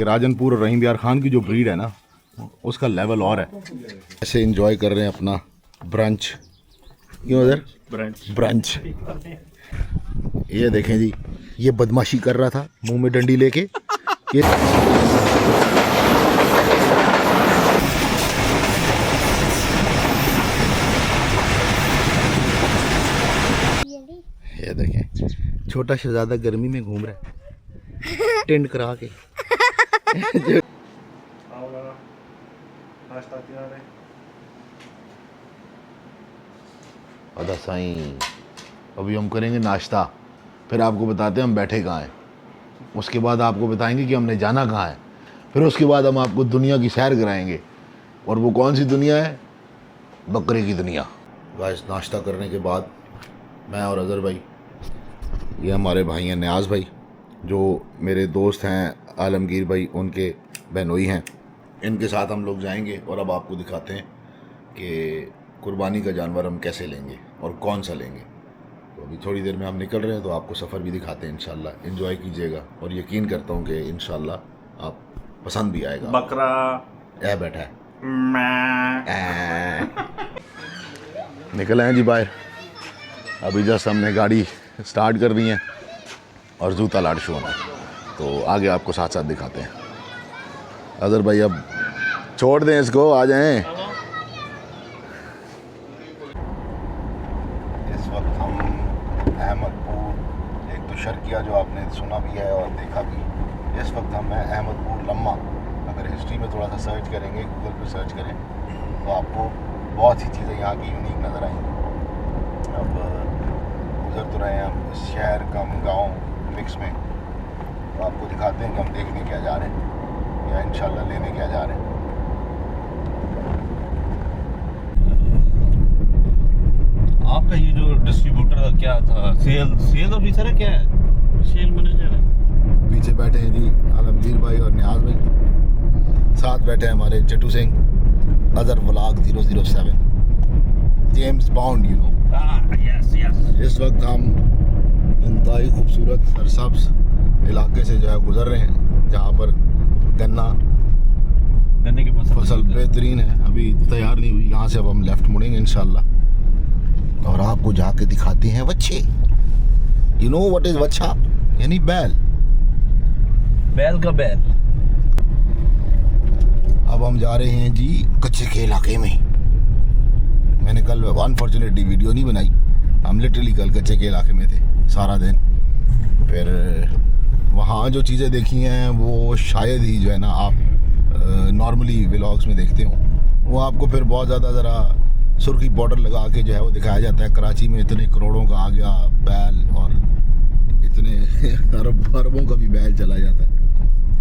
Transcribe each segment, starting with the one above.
राजनपुर और रहीम यार खान की जो ब्रीड है ना, उसका लेवल और है। ऐसे एंजॉय कर रहे हैं अपना ब्रंच। क्यों उधर ब्रंच। ये देखें जी, ये बदमाशी कर रहा था मुंह में डंडी लेके। ये देखें, छोटा शहजादा गर्मी में घूम रहा है टेंट करा के। अदा साईं, अभी हम करेंगे नाश्ता, फिर आपको बताते हैं हम बैठे कहाँ हैं। उसके बाद आपको बताएंगे कि हमने जाना कहाँ है। फिर उसके बाद हम आपको दुनिया की सैर कराएंगे। और वो कौन सी दुनिया है? बकरे की दुनिया। गाइस, नाश्ता करने के बाद मैं और अज़हर भाई, ये हमारे भाई हैं न्याज़ भाई, जो मेरे दोस्त हैं आलमगीर भाई, उनके बहनोई हैं, इनके साथ हम लोग जाएंगे। और अब आपको दिखाते हैं कि कुर्बानी का जानवर हम कैसे लेंगे और कौन सा लेंगे। तो अभी थोड़ी देर में हम निकल रहे हैं, तो आपको सफ़र भी दिखाते हैं। इंशाल्लाह एंजॉय कीजिएगा और यकीन करता हूँ कि इंशाल्लाह आप पसंद भी आएगा। बकरा ऐ बैठा है निकल आए जी बाहर। अभी जस्ट हमने गाड़ी स्टार्ट कर दी है और जूता लाट शो होना है, तो आगे आपको साथ साथ दिखाते हैं। अज़हर भाई अब छोड़ दें इसको, आ जाएं। इस वक्त हम अहमदपुर, एक तो शर्किया जो आपने सुना भी है और देखा भी, इस वक्त हम हैं अहमदपुर लम्मा। अगर हिस्ट्री में थोड़ा सा सर्च करेंगे, गूगल पे सर्च करें, तो आपको बहुत सी चीज़ें यहाँ की यूनिक नज़र आएंगी। अब गुजर तो रहे हैं हम शहर कम गांव मिक्स में, तो आपको दिखाते हैं कि हम देखने क्या जा रहे हैं या इंशाल्लाह लेने क्या जा रहे हैं। आपका ये जो डिस्ट्रीब्यूटर का क्या था, सेल ऑफिसर है, क्या है, सेल मैनेजर है? पीछे बैठे हैं जी आलमगीर भाई और न्याज भाई, साथ बैठे हैं हमारे Chattu Singh, Azhar vlog 007, James Bond, you know. Yes. इस वक्त हम इंतहाई खूबसूरत सरसब्ज इलाके से जो है गुजर रहे हैं, जहाँ पर गन्ने की फसल बेहतरीन है, अभी तैयार नहीं हुई। यहाँ से अब हम लेफ़्ट मुड़ेंगे इंशाल्लाह और आपको जाके दिखाते हैं वच्छे। यू नो व्हाट इज़ वच्छा? यानी बैल का बैल। अब हम जा रहे हैं जी कच्चे के इलाके में। मैंने कल अनफॉर्चुनेटली वीडियो नहीं बनाई, हम लिटरली कल कच्चे के इलाके में थे सारा दिन। फिर वहाँ जो चीज़ें देखी हैं वो शायद ही जो है ना आप नॉर्मली व्लॉग्स में देखते हो, वो आपको फिर बहुत ज़्यादा ज़रा सुर्खी बॉर्डर लगा के जो है वो दिखाया जाता है। कराची में इतने करोड़ों का आ गया बैल और इतने अरबों का भी बैल चला जाता है।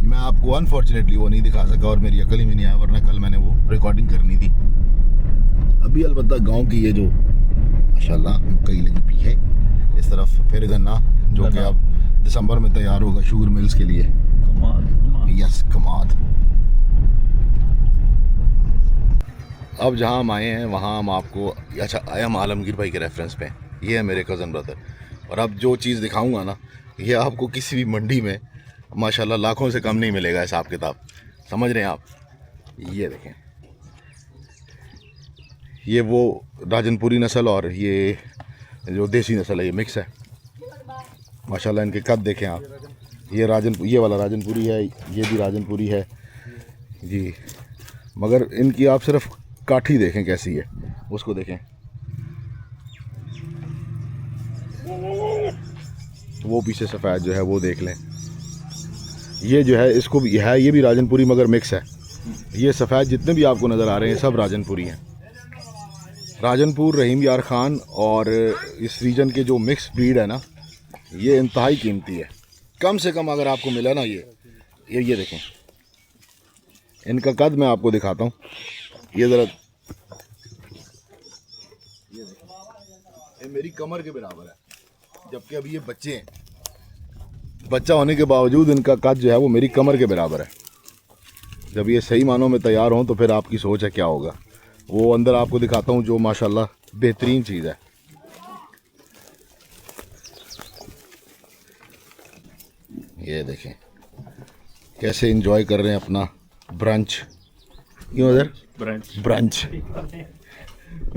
मैं आपको अनफॉर्चुनेटली वो नहीं दिखा सका और मेरी अकल ही में नहीं आया, वरना कल मैंने वो रिकॉर्डिंग करनी थी। अभी अलबत्ता गांव की ये जो माशाल्लाह मकई लगी पी है इस तरफ, फिर गन्ना जो कि अब दिसंबर में तैयार होगा शुगर मिल्स के लिए। यस, कमाद। अब जहाँ हम आए हैं वहाँ हम आपको, अच्छा आए हम आलमगीर भाई के रेफरेंस पे, ये है मेरे कज़न ब्रदर। और अब जो चीज़ दिखाऊंगा ना, ये आपको किसी भी मंडी में माशाल्लाह लाखों से कम नहीं मिलेगा हिसाब किताब, समझ रहे हैं आप। ये देखें, ये वो राजनपुरी नस्ल और ये जो देसी नस्ल है, ये मिक्स है माशाल्लाह। इनके कद देखें आप, ये वाला राजनपुरी है, ये भी राजनपुरी है जी, मगर इनकी आप सिर्फ काठी देखें कैसी है, उसको देखें। वो पीछे सफ़ेद जो है वो देख लें, ये जो है इसको भी है, ये भी राजनपुरी मगर मिक्स है। ये सफ़ेद जितने भी आपको नज़र आ रहे हैं सब राजनपुरी हैं। राजनपुर, रहीम यार खान और इस रीजन के जो मिक्स ब्रीड है ना, ये इंतहाई कीमती है। कम से कम अगर आपको मिला ना ये देखें, इनका कद मैं आपको दिखाता हूँ। ये ज़रा, ये मेरी कमर के बराबर है, जबकि अभी ये बच्चे हैं। बच्चा होने के बावजूद इनका कद जो है वो मेरी कमर के बराबर है। जब ये सही मानों में तैयार हों तो फिर आपकी सोच है क्या होगा। वो अंदर आपको दिखाता हूँ जो माशाल्लाह बेहतरीन चीज़ है। ये देखें, कैसे एंजॉय कर रहे हैं अपना ब्रंच। क्यों उधर ब्रंच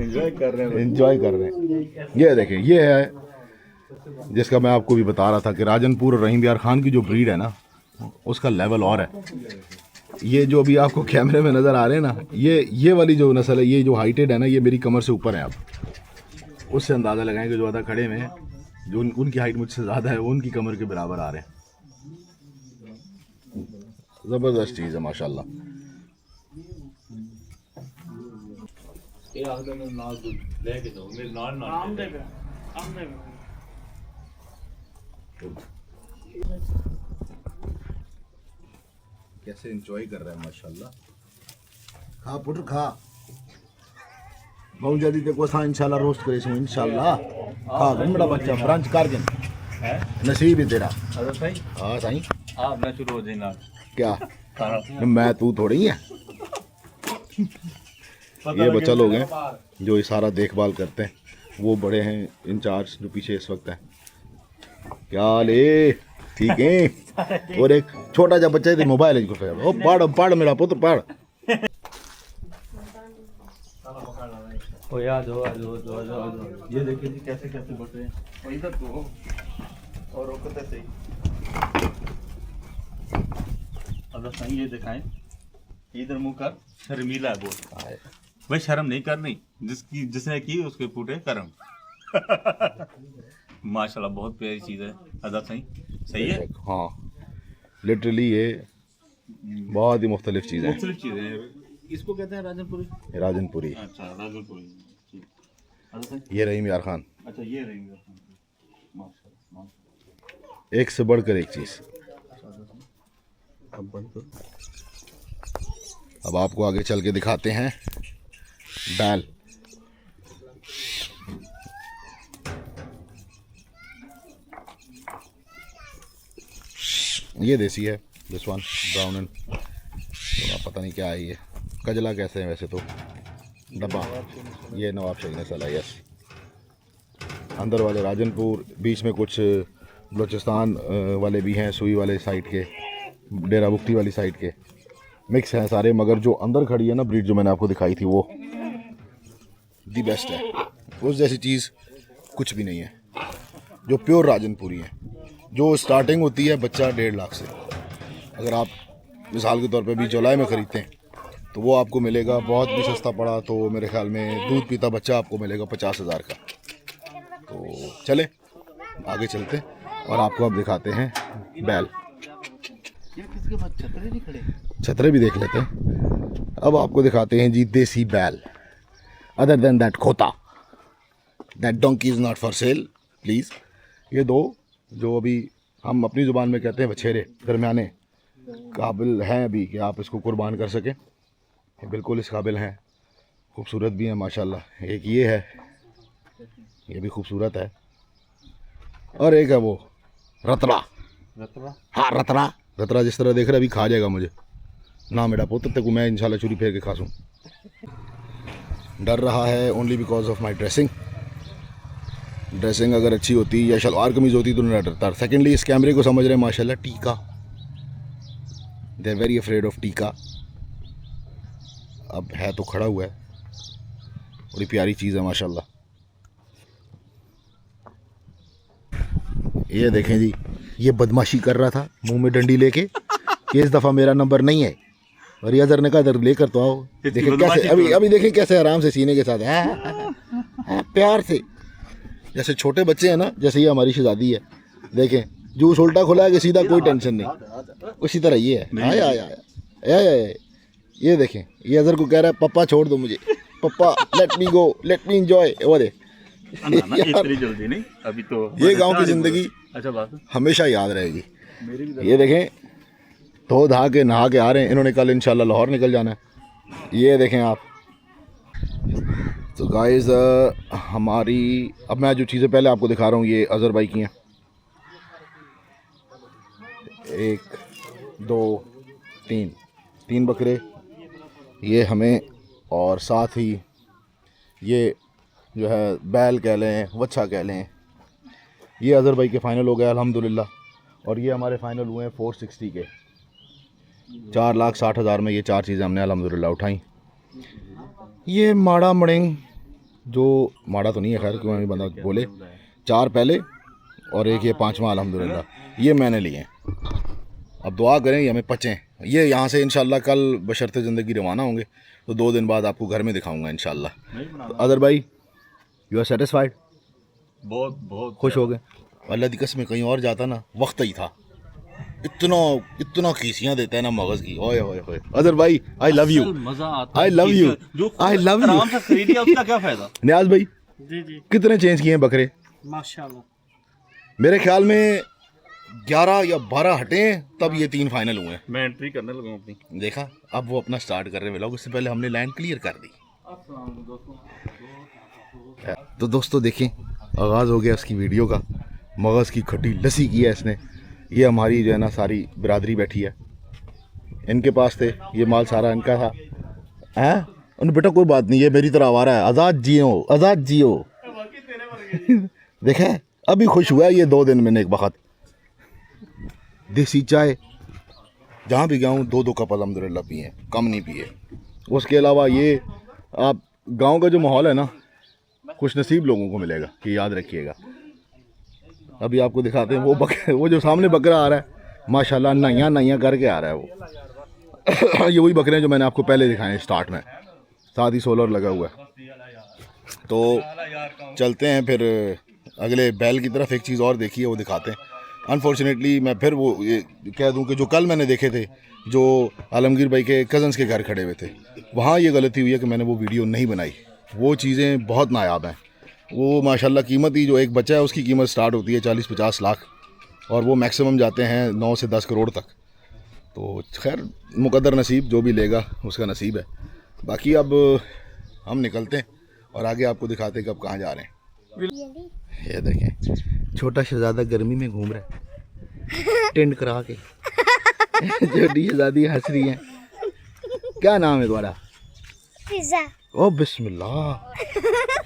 एंजॉय कर रहे हैं। एंजॉय कर रहे हैं। ये देखें, ये है जिसका मैं आपको भी बता रहा था कि राजनपुर और रहीम यार खान की जो ब्रीड है ना, उसका लेवल और है। ये जो अभी आपको कैमरे में नज़र आ रहे हैं ना, ये वाली जो नस्ल है, ये जो हाइटेड है ना, ये मेरी कमर से ऊपर है। आप उससे अंदाज़ा लगाएं कि जो आधा खड़े में जो उनकी हाइट मुझसे ज़्यादा है, वो उनकी कमर के बराबर आ रहे हैं। ज़बरदस्त चीज़ है माशाल्लाह। कैसे एंजॉय कर रहा है माशाल्लाह। खा पुत्र खा, बहुत जल्दी देखो सा इंशाल्लाह रोस्ट करे सो इंशाल्लाह। खा बड़ा बच्चा ब्रंच कर गन नसीब है तेरा। हाँ साईं, आप ना शुरू हो जाए क्या मैं तू थोड़ी है। ये बच्चा लोग हैं जो ये सारा देखभाल करते हैं, वो बड़े हैं इंचार्ज जो पीछे इस वक्त है। क्या ले ठीक है। और एक छोटा सा बच्चा है मोबाइल है इसको, ओ पढ़ पढ़ मेरा पुत्र पढ़। ओ याद हो ये देखिए जी कैसे कैसे बढ़ रहे हैं। और इधर तो और रोकते सही। अब सही ये दिखाएं, इधर मुंह कर, शर्मीला है बहुत भाई, शर्म नहीं करनी, जिसने की उसके फूटे कर्म। माशाल्लाह बहुत प्यारी चीज है। अदा सही है। हाँ लिटरली ये बहुत ही मुख्तलिफ चीज़ है। मुख्तलिफ चीजें हैं। इसको कहते हैं राजनपुरी। राजनपुरी। अच्छा राजनपुरी। ये रहीम यार खान। अच्छा ये रहेंगे। एक से बढ़कर एक चीज़। अब आपको आगे चल के दिखाते हैं बैल। ये देसी है, दिस वन ब्राउन एंड पता नहीं क्या है ये। कजला कैसे है वैसे तो डब्बा। ये नवाब शहीद नस्ल है। यस, अंदर वाले राजनपुर, बीच में कुछ बलूचिस्तान वाले भी हैं, सुई वाले साइड के, डेरा बुख्ती वाली साइड के, मिक्स हैं सारे। मगर जो अंदर खड़ी है ना ब्रीड, जो मैंने आपको दिखाई थी, वो दी बेस्ट है। उस जैसी चीज़ कुछ भी नहीं है। जो प्योर राजनपुरी है, जो स्टार्टिंग होती है बच्चा 1.5 लाख से। अगर आप मिसाल के तौर पे भी जुलाई में ख़रीदते हैं तो वो आपको मिलेगा, बहुत भी सस्ता पड़ा तो मेरे ख्याल में दूध पीता बच्चा आपको मिलेगा 50,000 का। तो चले आगे चलते हैं और आपको अब दिखाते हैं बैल। छतरे भी देख लेते हैं। अब आपको दिखाते हैं जी देसी बैल। अदर देन दैट खोता, that donkey is not for sale please. ये दो जो अभी हम अपनी ज़ुबान में कहते हैं बछेरे, दरमियाने काबिल हैं अभी कि आप इसको कुर्बान कर सकें। ये बिल्कुल इस काबिल हैं, खूबसूरत भी हैं माशाल्लाह। एक ये है, ये भी खूबसूरत है, और एक है वो रतरा। हाँ रतरा, रतरा जिस तरह देख रहा है अभी खा जाएगा मुझे ना मेरा पुत्र, तक मैं इंशाल्लाह चुरी फेर के खा सूँ। डर रहा है only because of my dressing. Dressing अगर अच्छी होती या शलवार कमीज़ होती तो नहीं डरता। सेकेंडली इस कैमरे को समझ रहे हैं माशाल्लाह, टीका, they are very afraid of tika. अब है तो खड़ा हुआ है, बड़ी प्यारी चीज़ है माशाल्लाह। ये देखें जी, ये बदमाशी कर रहा था मुंह में डंडी लेके कि इस दफ़ा मेरा नंबर नहीं है, और ये अजर ने कहा इधर लेकर तो आओ। देखें कैसे अभी देखें कैसे आराम से सीने के साथ है, प्यार से, जैसे छोटे बच्चे हैं ना, जैसे ये हमारी शहजादी है। देखें जूस उल्टा खुला है कि सीधा, कोई टेंशन नहीं। उसी तरह ये है। आया आया आया, ये देखें, ये अजहर को कह रहा है पप्पा छोड़ दो मुझे, पप्पा लेट मी गो, लेट मी एंजॉय। वो दे इतनी जल्दी नहीं, अभी तो ये गांव की ज़िंदगी अच्छा बात हमेशा हमेशा याद रहेगी। ये देखें धो धा के नहा के आ रहे हैं। इन्होंने कल इंशाल्लाह लाहौर निकल जाना है। ये देखें आप। तो गाइस हमारी, अब मैं जो चीज़ें पहले आपको दिखा रहा हूँ ये अजहर भाई की हैं। 1 2 3 बकरे ये हमें, और साथ ही ये जो है बैल कह लें, वच्छा कह लें, ये अजहर भाई के फ़ाइनल हो गया अल्हम्दुलिल्लाह। और ये हमारे फ़ाइनल हुए हैं 460 के। 4,60,000 में ये 4 चीज़ें हमने अल्हम्दुलिल्लाह उठाई। ये माड़ा मड़ेंग, जो माड़ा तो नहीं है खैर, क्यों अभी बंदा बोले, 4 पहले और एक ये 5वां अल्हम्दुलिल्लाह, ये मैंने लिए हैं। अब दुआ करें ये हमें पचें। ये यहाँ से इंशाल्लाह कल बशर्ते ज़िंदगी रवाना होंगे तो 2 दिन बाद आपको घर में दिखाऊंगा इंशाल्लाह। तो अदर भाई, यू आर सेटिस्फाइड? बहुत खुश हो गए? अल्लाह दी कसम कहीं और जाता ना वक्त ही था। इतना खीसियाँ देता है ना मगज़ की, ओए ओए ओए। अदर भाई, आई लव यू, मजा आता I love you, I love you. आराम से खरीद लिया, उसका क्या फायदा। नियाज भाई जी जी कितने चेंज किए हैं बकरे? माशाल्लाह। मेरे ख्याल में 11 या 12 हटे हैं तब ये 3 फाइनल हुए हैं। मैं एंट्री करने लगा अपनी। देखा, अब वो अपना स्टार्ट कर रहे हैं व्लॉग, उससे पहले हमने लाइन क्लियर कर दी। तो दोस्तों देखें, आगाज़ हो गया उसकी वीडियो का। मगज़ की खट्टी लस्सी की है इसने। ये हमारी जो है ना सारी बिरादरी बैठी है, इनके पास थे ये माल, सारा इनका था। हैं उन बेटा कोई बात नहीं, ये मेरी तरह आवारा है, आज़ाद जियो आज़ाद जियो। देखे अभी खुश हुआ है ये 2 दिन मैंने एक वक्त देसी चाय जहाँ भी गया हूँ 2-2 कप अल्हम्दुलिल्लाह पिए, कम नहीं पिए। उसके अलावा ये आप गांव का जो माहौल है ना, खुश नसीब लोगों को मिलेगा, ये याद रखिएगा। अभी आपको दिखाते हैं वो जो सामने बकरा आ रहा है, माशाल्लाह नाइयाँ करके आ रहा है वो। ये वही बकरे हैं जो मैंने आपको पहले दिखाए हैं स्टार्ट में, साथ ही सोलर लगा हुआ है। तो चलते हैं फिर अगले बैल की तरफ। एक चीज़ और देखी है वो दिखाते हैं। अनफॉर्चुनेटली मैं फिर वो ये कह दूं कि जो कल मैंने देखे थे, जो आलमगीर भाई के कज़न्स के घर खड़े हुए थे, वहाँ ये गलती हुई है कि मैंने वो वीडियो नहीं बनाई। वो चीज़ें बहुत नायाब हैं। वो माशाल्लाह कीमत ही, जो एक बच्चा है उसकी कीमत स्टार्ट होती है 40-50 लाख और वो मैक्सिमम जाते हैं 9 से 10 करोड़ तक। तो खैर मुकद्दर नसीब, जो भी लेगा उसका नसीब है। बाकी अब हम निकलते हैं और आगे आपको दिखाते हैं कि अब कहाँ जा रहे हैं। ये देखें, छोटा शहजादा गर्मी में घूम रहा है टेंट करा के। छोटी शहजादी हंस रही है। क्या नाम है तुम्हारा? पिज़्ज़ा। ओ बिस्मिल्लाह,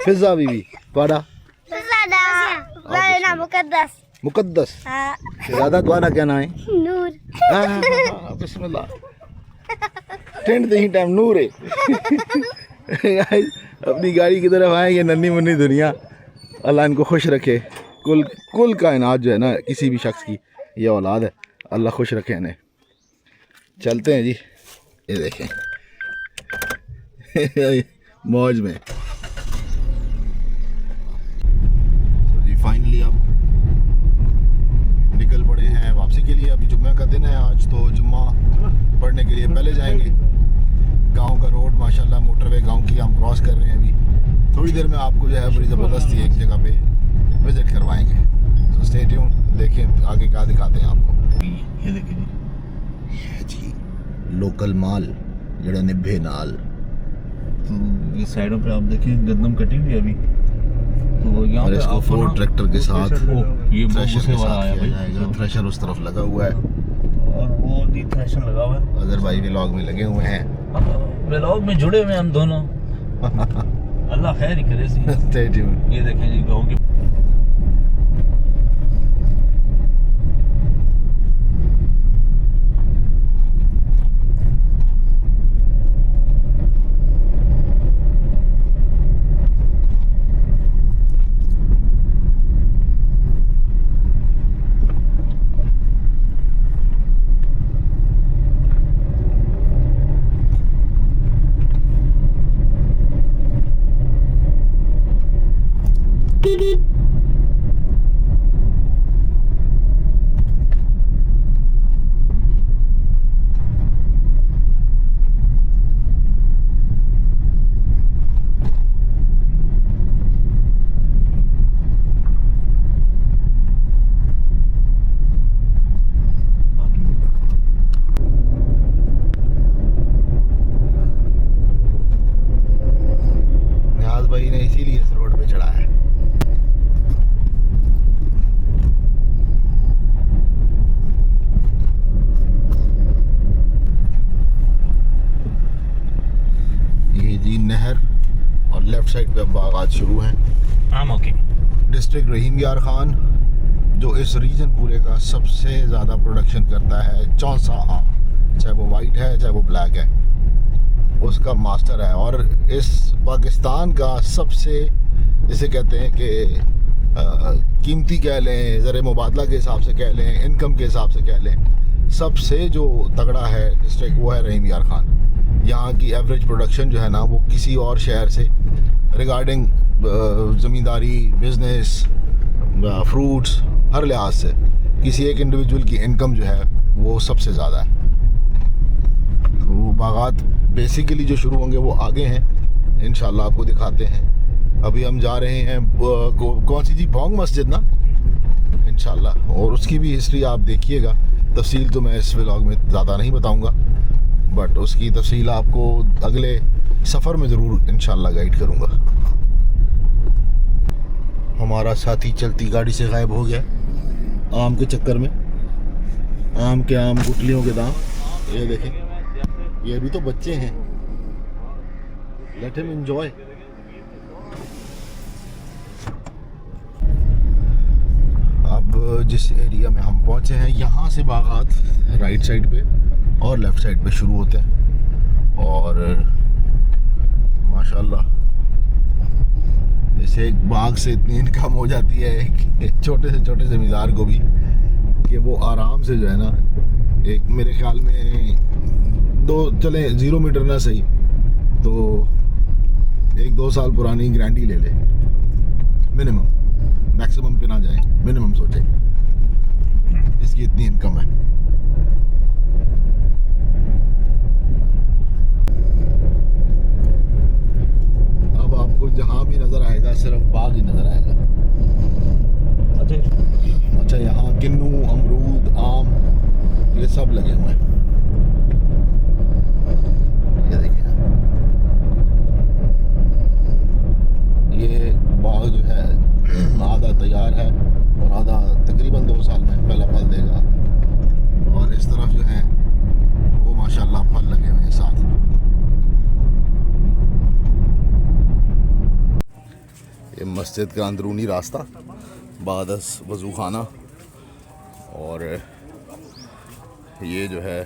पिज़्ज़ा बीबी। तुम्हारा? मेरा नाम मुकद्दस। मुकद्दस। हाँ। शहजादा तुम्हारा क्या नाम है? नूर। बिस्मिल्लाह। टेंट दही टाइम नूर है। अपनी गाड़ी की तरफ आए, ये नन्ही मुन्नी दुनिया, अल्लाह इनको खुश रखे। कुल कायनात जो है ना, किसी भी शख्स की ये औलाद है, अल्लाह खुश रखे इन्हें। चलते हैं जी, ये देखें मौज में। तो जी फाइनली अब निकल पड़े हैं वापसी के लिए। अभी जुम्मे का दिन है आज, तो जुम्मा पढ़ने के लिए पहले जाएंगे। गांव का रोड माशाल्लाह, मोटरवे गांव की हम क्रॉस कर रहे हैं अभी। थोड़ी देर में आपको जो है बड़ी ज़बरदस्ती एक जगह पे विज़िट करवाएंगे। तो स्टे ट्यून, देखें आगे क्या दिखाते हैं आपको। ये देखिए जी लोकल माल जड़ा निभे नाल। तो ये साइडों पे आप देखें गंदम कटी हुई है अभी, तो यहाँ और पे इसको आपको 4 ना ट्रैक्टर के साथ ये थ्रेशर भूसे के वाला साथ आया किया भाई, जाएगा। थ्रेशर उस तरफ लगा हुआ है और वो दी थ्रेशर लगा हुआ है। अदर भाई व्लॉग में लगे हुए हैं। व्लॉग में जुड़े हुए हैं हम दोनों। अल्लाह खैर ही करे। Stay tune. ये देखें जी गाँव की भाई ने इसीलिए इस रोड पे चढ़ा है। ये जी नहर और लेफ्ट साइड पे अब बागात शुरू हैं। ओके। डिस्ट्रिक्ट रहीम यार खान, जो इस रीजन पूरे का सबसे ज़्यादा प्रोडक्शन करता है चौसा आम। चाहे वो वाइट है चाहे वो ब्लैक है, उसका मास्टर है। और इस पाकिस्तान का सबसे, जिसे कहते हैं कि कीमती कह लें, ज़र मुबादला के हिसाब से कह लें, इनकम के हिसाब से कह लें, सबसे जो तगड़ा है डिस्ट्रिक्ट वो है रहीम यार खान। यहाँ की एवरेज प्रोडक्शन जो है ना वो किसी और शहर से रिगार्डिंग ज़मींदारी, बिज़नेस, फ्रूट्स, हर लिहाज से किसी एक इंडिविजुअल की इनकम जो है वो सबसे ज़्यादा है। तो बागात बेसिकली जो शुरू होंगे वो आगे हैं, इंशाल्लाह आपको दिखाते हैं। अभी हम जा रहे हैं कौन सी जी, भोंग मस्जिद ना, इंशाल्लाह, और उसकी भी हिस्ट्री आप देखिएगा। तफसील तो मैं इस व्लॉग में ज़्यादा नहीं बताऊंगा, बट उसकी तफसील आपको अगले सफ़र में ज़रूर इंशाल्लाह गाइड करूंगा। हमारा साथी चलती गाड़ी से गायब हो गया आम के चक्कर में। आम के आम, गुटलियों के दाम, ये देखें, ये भी तो बच्चे हैं, लेट हिम एंजॉय। अब जिस एरिया में हम पहुंचे हैं, यहाँ से बागात राइट साइड पे और लेफ़्ट साइड पे शुरू होते हैं। और माशाल्लाह जैसे एक बाग से इतनी इनकम हो जाती है एक छोटे से छोटे ज़मींदार को भी, कि वो आराम से जो है ना, एक मेरे ख्याल में 0 मीटर ना सही तो 1-2 साल पुरानी ग्रैंडी ले ले मिनिमम, मैक्सिमम पे ना जाए, मिनिमम सोचे, इसकी इतनी इनकम है। अब आपको जहाँ भी नज़र आएगा सिर्फ बाग ही नज़र आएगा। अच्छा, यहाँ किन्नू, अमरूद, आम, ये सब लगे हुए हैं। ये देखिए, ये बाग जो है आधा तैयार है और आधा तकरीबन 2 साल में पहला फल देगा। और इस तरफ जो है वो माशाल्लाह फल लगे हुए हैं साथ। ये मस्जिद का अंदरूनी रास्ता, बादस वज़ू खाना, और ये जो है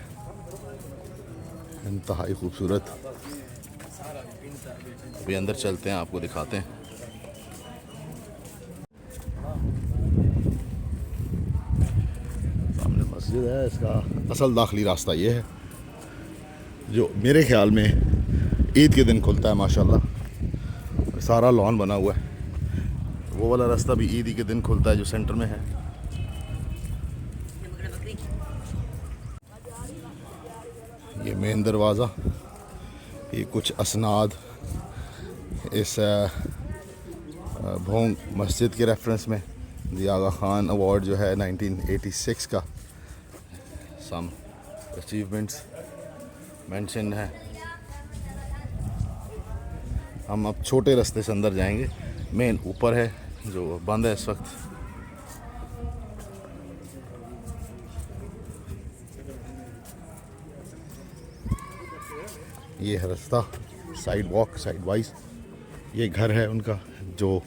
इंतहाई खूबसूरत। अभी अंदर चलते हैं, आपको दिखाते हैं। सामने मस्जिद है, इसका असल दाखिली रास्ता ये है जो मेरे ख्याल में ईद के दिन खुलता है। माशाल्लाह सारा लॉन बना हुआ है। वो वाला रास्ता भी ईद के दिन खुलता है जो सेंटर में है। ये मेन दरवाज़ा, ये कुछ असनाद इस भोंग मस्जिद के रेफरेंस में दी आगा खान अवार्ड जो है 1986 का, सम अचीवमेंट्स मेंशन है। हम अब छोटे रास्ते से अंदर जाएंगे, मेन ऊपर है जो बंद है इस वक्त। ये है रास्ता, साइड वॉक, साइड वाइज। ये घर है उनका जो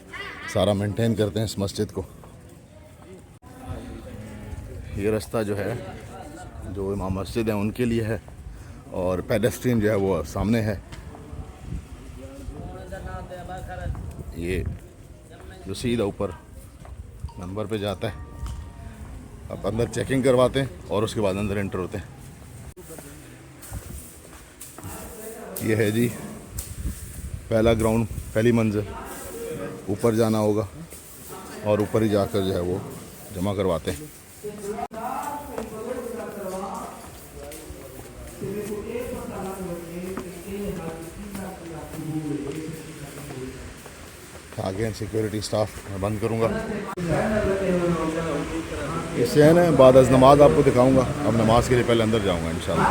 सारा मेंटेन करते हैं इस मस्जिद को। ये रास्ता जो है जो इमाम मस्जिद है उनके लिए है, और पेडेस्ट्रियन जो है वो सामने है। ये जो सीधा ऊपर नंबर पे जाता है। अब अंदर चेकिंग करवाते हैं और उसके बाद अंदर एंटर होते हैं। ये है जी पहला ग्राउंड, पहली मंजिल। ऊपर जाना होगा और ऊपर ही जाकर जो है वो जमा करवाते हैं। आगे सिक्योरिटी स्टाफ मैं बंद करूँगा। इससे है ना बाद अज़ नमाज आपको दिखाऊंगा। अब नमाज के लिए पहले अंदर जाऊँगा इंशाल्लाह।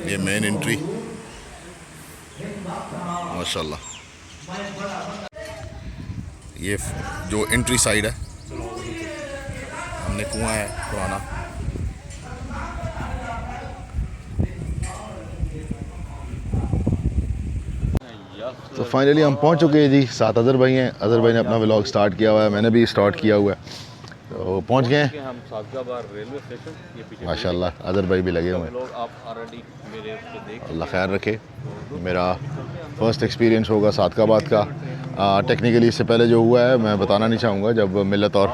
ये मेन एंट्री माशाल्लाह। ये जो एंट्री साइड है, सामने कुआं है पुराना। तो फाइनली हम पहुंच चुके हैं जी। साथ अज़र भाई हैं। अज़र भाई ने अपना व्लॉग स्टार्ट किया हुआ है, मैंने भी स्टार्ट किया हुआ है। तो पहुंच गए हैं हम सादगाबाद रेलवे स्टेशन, ये पीछे माशाल्लाह। अज़र भाई भी लगे हुए हैं। लोग आप ऑलरेडी मेरे उससे देख अल्लाह खैर रखे। मेरा फ़र्स्ट एक्सपीरियंस होगा सादगाबाद का। टेक्निकली इससे पहले जो हुआ है मैं बताना नहीं चाहूँगा। जब मिलत और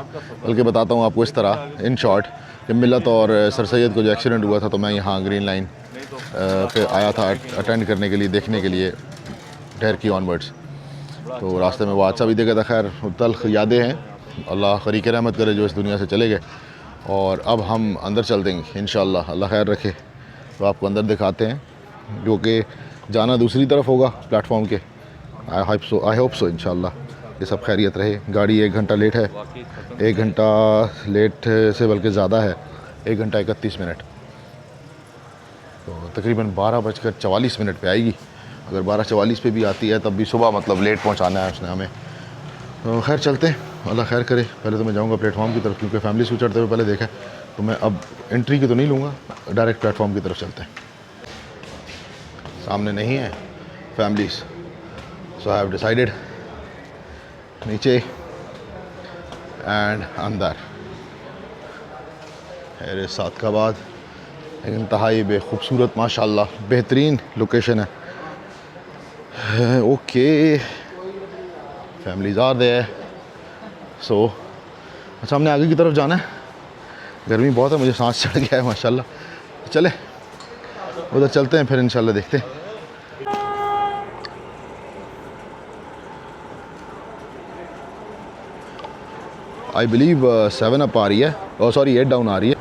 बल्कि बताता हूँ आपको इस तरह इन शॉर्ट, जब मिलत और सर सैयद को जो एक्सीडेंट हुआ था तो मैं यहाँ ग्रीन लाइन पे आया था अटेंड करने के लिए, देखने के लिए ठहर की ऑनवर्ड्स। तो रास्ते में वो हादसा भी देखा था। खैर तल्ख यादें हैं, अल्लाह खरीक रहमत करे जो इस दुनिया से चले गए। और अब हम अंदर चल देंगे इंशाअल्लाह, अल्लाह खैर रखे। तो आपको अंदर दिखाते हैं, जो कि जाना दूसरी तरफ होगा प्लेटफॉर्म के। आई होप सो इंशाअल्लाह ये सब खैरियत रहे। गाड़ी 1 घंटा लेट है, 1 घंटा लेट से बल्कि ज़्यादा है, 1 घंटा 31 मिनट। तो तकरीबन 12:44 पे आएगी। अगर 12:44 पे भी आती है तब भी सुबह मतलब लेट पहुंचाना है उसने हमें। तो खैर चलते हैं, अल्लाह खैर करे। पहले तो मैं जाऊंगा प्लेटफॉर्म की तरफ, क्योंकि फैमिली से चढ़ते हुए पहले देखा है। तो मैं अब एंट्री की तो नहीं लूँगा, डायरेक्ट प्लेटफॉर्म की तरफ चलते हैं। सामने नहीं है families, so I have decided नीचे एंड अंदर। है सादगाबाद, इंतहाई बेखूबसूरत माशाल्लाह बेहतरीन लोकेशन है। Okay families are there. So अच्छा हमने आगे की तरफ जाना है। गर्मी बहुत है, मुझे सांस चढ़ गया है माशाल्लाह। चले उधर चलते हैं, फिर इंशाल्लाह देखते हैं। आई बिलीव 7 अप आ रही है, और सॉरी 8 डाउन आ रही है।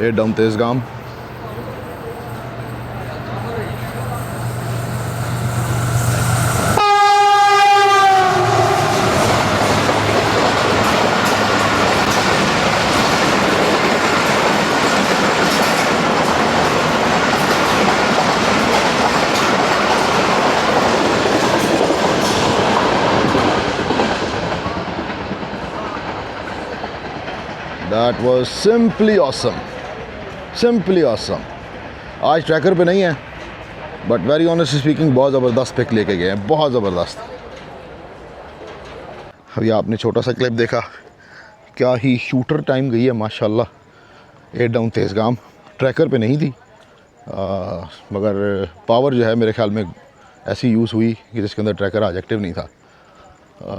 8 down Tezgam. That was simply awesome, simply awesome। आज ट्रैकर पे नहीं है, बट वेरी ऑनेस्टली स्पीकिंग बहुत ज़बरदस्त पिक लेके गए हैं, बहुत ज़बरदस्त। अभी आपने छोटा सा क्लिप देखा, क्या ही शूटर टाइम गई है माशाल्लाह। 8 डाउन तेज़गाम ट्रैकर पे नहीं थी, मगर पावर जो है मेरे ख्याल में ऐसी यूज़ हुई कि जिसके अंदर ट्रैकर आज एक्टिव नहीं था।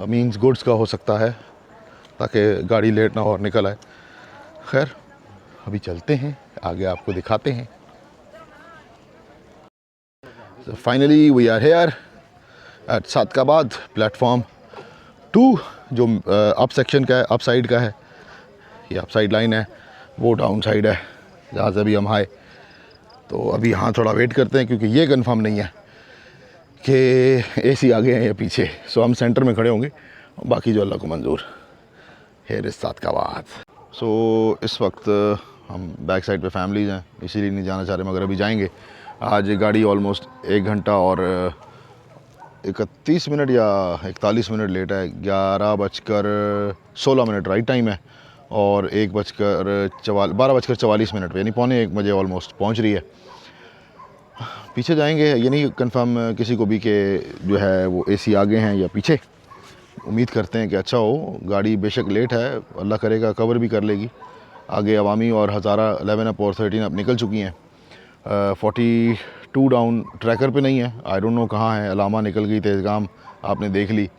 मींस गुड्स का हो सकता है, ताकि गाड़ी लेट ना हो और निकल आए। खैर अभी चलते हैं आगे, आपको दिखाते हैं। Finally we are here at Sadiqabad platform 2, जो अप सेक्शन का है, अप साइड का है। ये अप साइड लाइन है, वो डाउन साइड है जहाँ से अभी हम आए। तो अभी यहाँ थोड़ा वेट करते हैं, क्योंकि ये कंफर्म नहीं है कि एसी आगे हैं या पीछे। सो हम सेंटर में खड़े होंगे, बाकी जो अल्लाह को मंजूर। Here is Sadiqabad. सो इस वक्त हम बैक साइड पे फैमिलीज़ हैं, इसीलिए नहीं जाना चाह रहे, मगर अभी जाएंगे। आज गाड़ी ऑलमोस्ट 1 घंटा और 31 मिनट या 41 मिनट लेट है। 11:16 राइट टाइम है, और 12:44 पे, यानी 1:45 बजे ऑलमोस्ट पहुंच रही है। पीछे जाएंगे, ये नहीं कंफर्म किसी को भी कि जो है वो एसी आगे हैं या पीछे। उम्मीद करते हैं कि अच्छा हो। गाड़ी बेशक लेट है, अल्लाह करेगा कवर भी कर लेगी। आगे अवामी और हज़ारा 11 अप और 13 अप निकल चुकी हैं। 42 डाउन ट्रैकर पे नहीं है, आई डोंट नो कहाँ है। अलामा निकल गई, तेज़गाम आपने देख ली।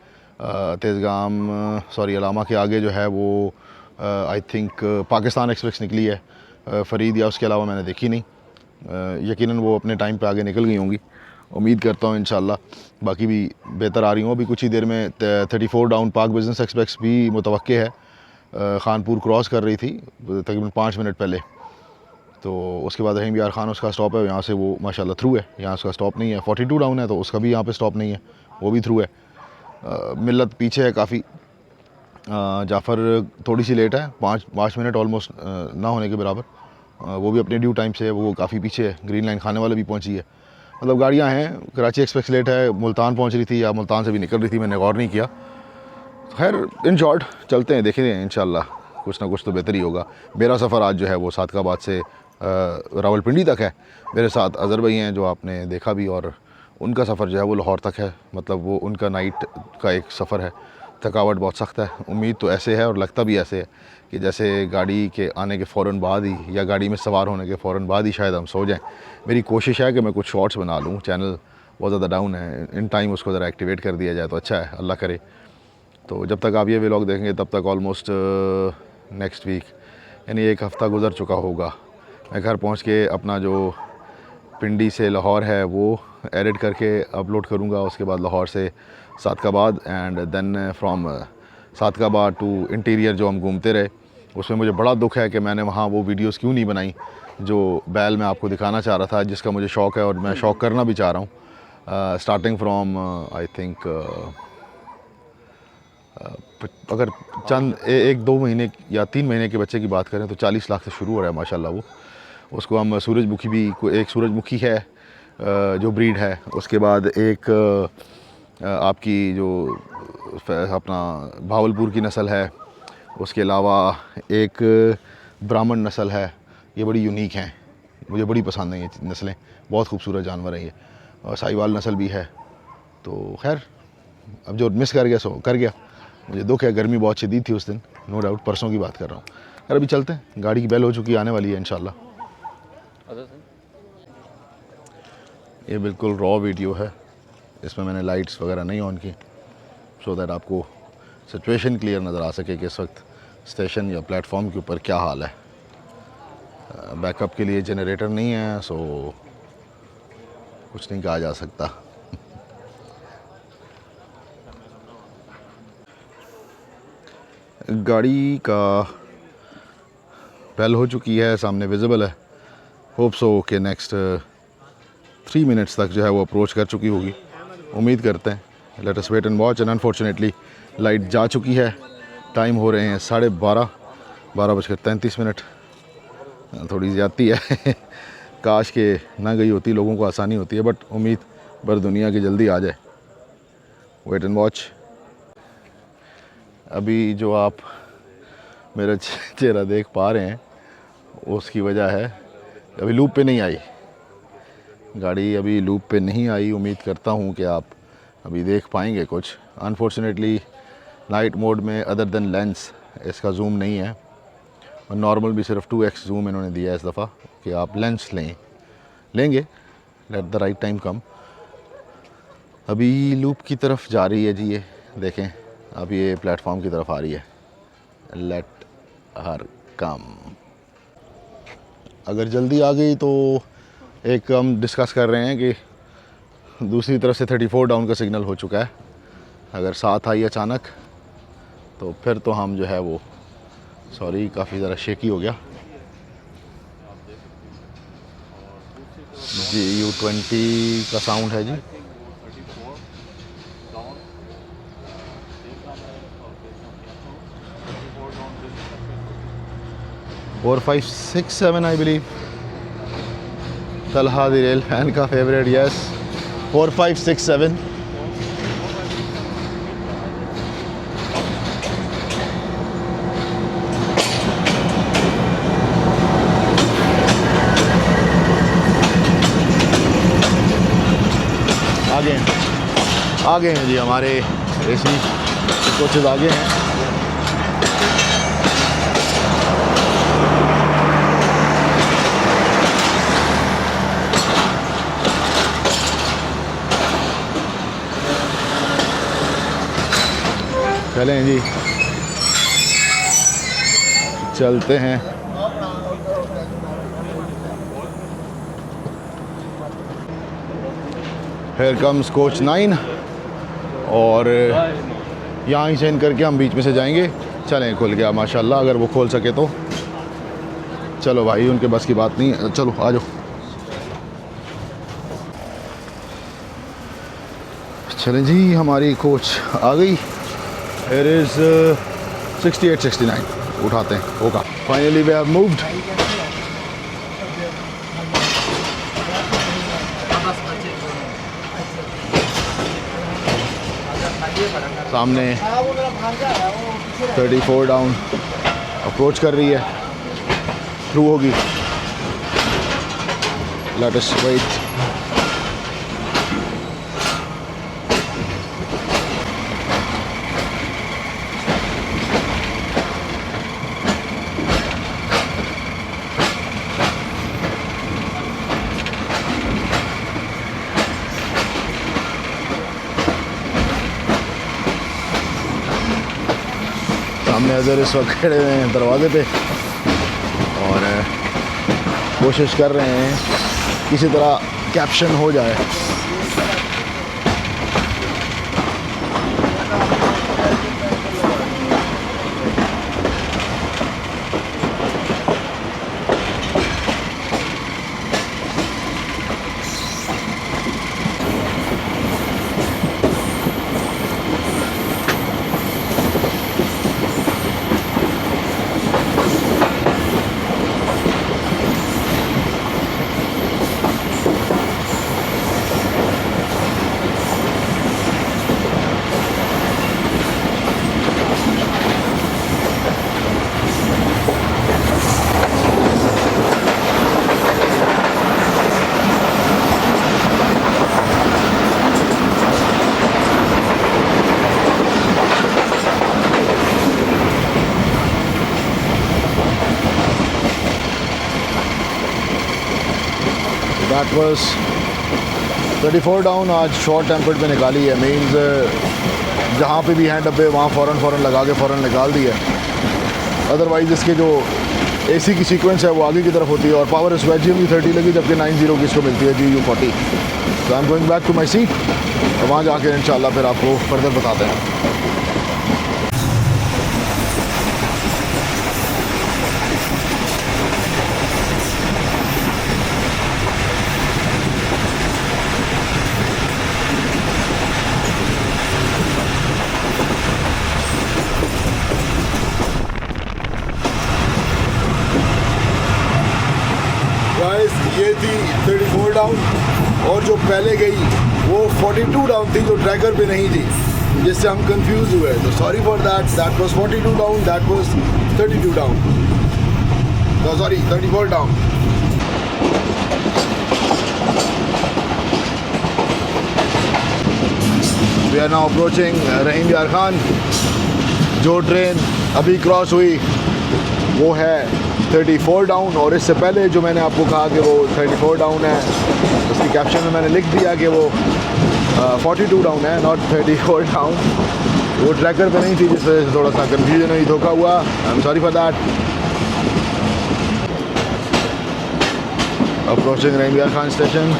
तेज़गाम सॉरी अलामा के आगे जो है वो आई थिंक पाकिस्तान एक्सप्रेस निकली है। फ़रीद या उसके अलावा मैंने देखी नहीं। यकीनन वो अपने टाइम पे आगे निकल गई होंगी, उम्मीद करता हूँ इंशाल्लाह बाकी भी बेहतर आ रही हूँ। अभी कुछ ही देर में 34 डाउन पाक बिज़नेस एक्सप्रेस भी मुतवक्के है, खानपुर क्रॉस कर रही थी तकरीबन 5 मिनट पहले। तो उसके बाद रहीम यार खान उसका स्टॉप है, यहाँ से वो माशाल्लाह थ्रू है, यहाँ उसका स्टॉप नहीं है। 42 डाउन है तो उसका भी यहाँ पे स्टॉप नहीं है, वो भी थ्रू है। मिल्लत पीछे है काफ़ी। जाफ़र थोड़ी सी लेट है, 5 मिनट ऑलमोस्ट ना होने के बराबर। वो भी अपने ड्यू टाइम से है, वो काफ़ी पीछे है। ग्रीन लाइन खाने वाले भी पहुँची है। मतलब गाड़ियाँ हैं। कराची एक्सप्रेस लेट है, मुल्तान पहुँच रही थी या मुल्तान से भी निकल रही थी, मैंने गौर नहीं किया। खैर इन शॉर्ट चलते हैं, देखें इंशाल्लाह कुछ ना कुछ तो बेहतर ही होगा। मेरा सफ़र आज जो है वो सादकाबाद से रावलपिंडी तक है। मेरे साथ अज़र भाई हैं जो आपने देखा भी, और उनका सफ़र जो है वो लाहौर तक है। मतलब वो उनका नाइट का एक सफ़र है, थकावट बहुत सख्त है। उम्मीद तो ऐसे है और लगता भी ऐसे है कि जैसे गाड़ी के आने के फ़ौरन बाद ही या गाड़ी में सवार होने के फ़ौरन बाद ही शायद हम सो जाएं। मेरी कोशिश है कि मैं कुछ शॉर्ट्स बना लूँ, चैनल बहुत ज़्यादा डाउन है, इन टाइम उसको ज़रा एक्टिवेट कर दिया जाए तो अच्छा है, अल्लाह करे। तो जब तक आप ये व्लॉग देखेंगे तब तक ऑलमोस्ट नेक्स्ट वीक यानी एक हफ़्ता गुज़र चुका होगा। मैं घर पहुंच के अपना जो पिंडी से लाहौर है वो एडिट करके अपलोड करूंगा, उसके बाद लाहौर से Sadiqabad and then from Sadiqabad to interior जो हम घूमते रहे। उसमें मुझे बड़ा दुख है कि मैंने वहाँ वो वीडियोस क्यों नहीं बनाई जो बैल मैं आपको दिखाना चाह रहा था, जिसका मुझे शौक़ है और मैं शौक़ करना भी चाह रहा हूँ। स्टार्टिंग फ्रॉम आई थिंक अगर चंद 1-2 महीने या 3 महीने के बच्चे की बात करें तो 40 लाख से शुरू हो रहा है माशाल्लाह। वो उसको हम सूरजमुखी भी, एक सूरजमुखी है जो ब्रीड है, उसके बाद एक आपकी जो अपना भावलपुर की नस्ल है, उसके अलावा एक ब्राह्मण नस्ल है। ये बड़ी यूनिक हैं, मुझे बड़ी पसंद हैं ये नस्लें, बहुत खूबसूरत जानवर हैं ये। और साहिवाल नस्ल भी है। तो खैर अब जो मिस कर गया सो कर गया, मुझे दुख है। गर्मी बहुत शदीद थी उस दिन, नो डाउट, परसों की बात कर रहा हूँ। खैर अभी चलते हैं, गाड़ी की बेल हो चुकी है, आने वाली है इंशाल्लाह। ये बिल्कुल रॉ वीडियो है, इसमें मैंने लाइट्स वगैरह नहीं ऑन की सो दैट आपको सिचुएशन क्लियर नज़र आ सके कि इस वक्त स्टेशन या प्लेटफॉर्म के ऊपर क्या हाल है। बैकअप के लिए जनरेटर नहीं है, सो कुछ नहीं कहा जा सकता। गाड़ी का बेल हो चुकी है, सामने विजिबल है। होप सो कि नेक्स्ट 3 मिनट्स तक जो है वो अप्रोच कर चुकी होगी, उम्मीद करते हैं। Let us wait and watch. And unfortunately light जा चुकी है, टाइम हो रहे हैं 12:30, 12:33। थोड़ी ज़्यादती है काश के ना गई होती, लोगों को आसानी होती है, बट उम्मीद भर दुनिया की जल्दी आ जाए। Wait and watch. अभी जो आप मेरा चेहरा देख पा रहे हैं उसकी वजह है अभी लूप पे नहीं आई गाड़ी, अभी लूप पे नहीं आई। उम्मीद करता हूँ कि आप अभी देख पाएंगे कुछ। अनफॉर्चुनेटली नाइट मोड में अदर देन लेंस इसका जूम नहीं है, और नॉर्मल भी सिर्फ 2x जूम इन्होंने दिया है इस दफ़ा कि आप लेंस लेंगे, लेट द राइट टाइम कम। अभी लूप की तरफ जा रही है जी, ये देखें, अब ये प्लेटफॉर्म की तरफ आ रही है। लेट हर कम। अगर जल्दी आ गई तो एक हम डिस्कस कर रहे हैं कि दूसरी तरफ से 34 डाउन का सिग्नल हो चुका है। अगर साथ आई अचानक तो फिर तो हम जो है वो, सॉरी काफ़ी ज़रा शेकी हो गया जी। U20 का साउंड है जी। और 5, 6, 7 I believe. Talha the rail fan का फेवरेट, यस। 4, 5, 6, 7। आगे हैं जी हमारे एसी कोचेज़ आगे हैं। चलें जी, चलते हैं। Here comes कोच 9 और यहाँ ही चेंज करके हम बीच में से जाएंगे। चलें, खुल गया माशाल्लाह, अगर वो खोल सके तो। चलो भाई, उनके बस की बात नहीं, चलो आ जाओ। चलें जी, हमारी कोच आ गई। It is 68, 69। उठाते हैं, होगा। Finally we have moved. सामने 34 डाउन अप्रोच कर रही है, थ्रू होगी। Let us wait. सामने अजहर इस वक्त खड़े हुए हैं दरवाजे पे और कोशिश कर रहे हैं किसी तरह कैप्शन हो जाए। That was 34 down. आज शॉर्ट टेम्पर्ड पे निकाली है, मीन्स जहाँ पे भी हैंड अप है वहाँ फ़ौरन लगा के फ़ौरन निकाल दिया। अदरवाइज़ इसके जो एसी की सीक्वेंस है वो आगे की तरफ होती है और पावर इस वेज भी 30 लगी, जबकि 90 की इसको मिलती है GU40। तो I am going back to my seat और वहाँ जाकर इंशाल्लाह फिर आपको फर्दर बताते हैं। ये थी 34 डाउन और जो पहले गई वो 42 डाउन थी, जो ट्रैकर पे नहीं थी, जिससे हम कंफ्यूज हुए। तो sorry for that. That was 42 down, that was 32 down, तो sorry 34 down. We are now approaching Rahim Yar Khan. जो ट्रेन अभी क्रॉस हुई वो है 34 डाउन और इससे पहले जो मैंने आपको कहा कि वो 34 डाउन है, उसकी कैप्शन में मैंने लिख दिया कि वो 42 डाउन है, नॉट 34 डाउन। वो ट्रैकर पे नहीं थी, जिस वजह से थोड़ा सा कन्फ्यूजन हुई, धोखा हुआ। I am sorry for that. Approaching Rahim Yar Khan station.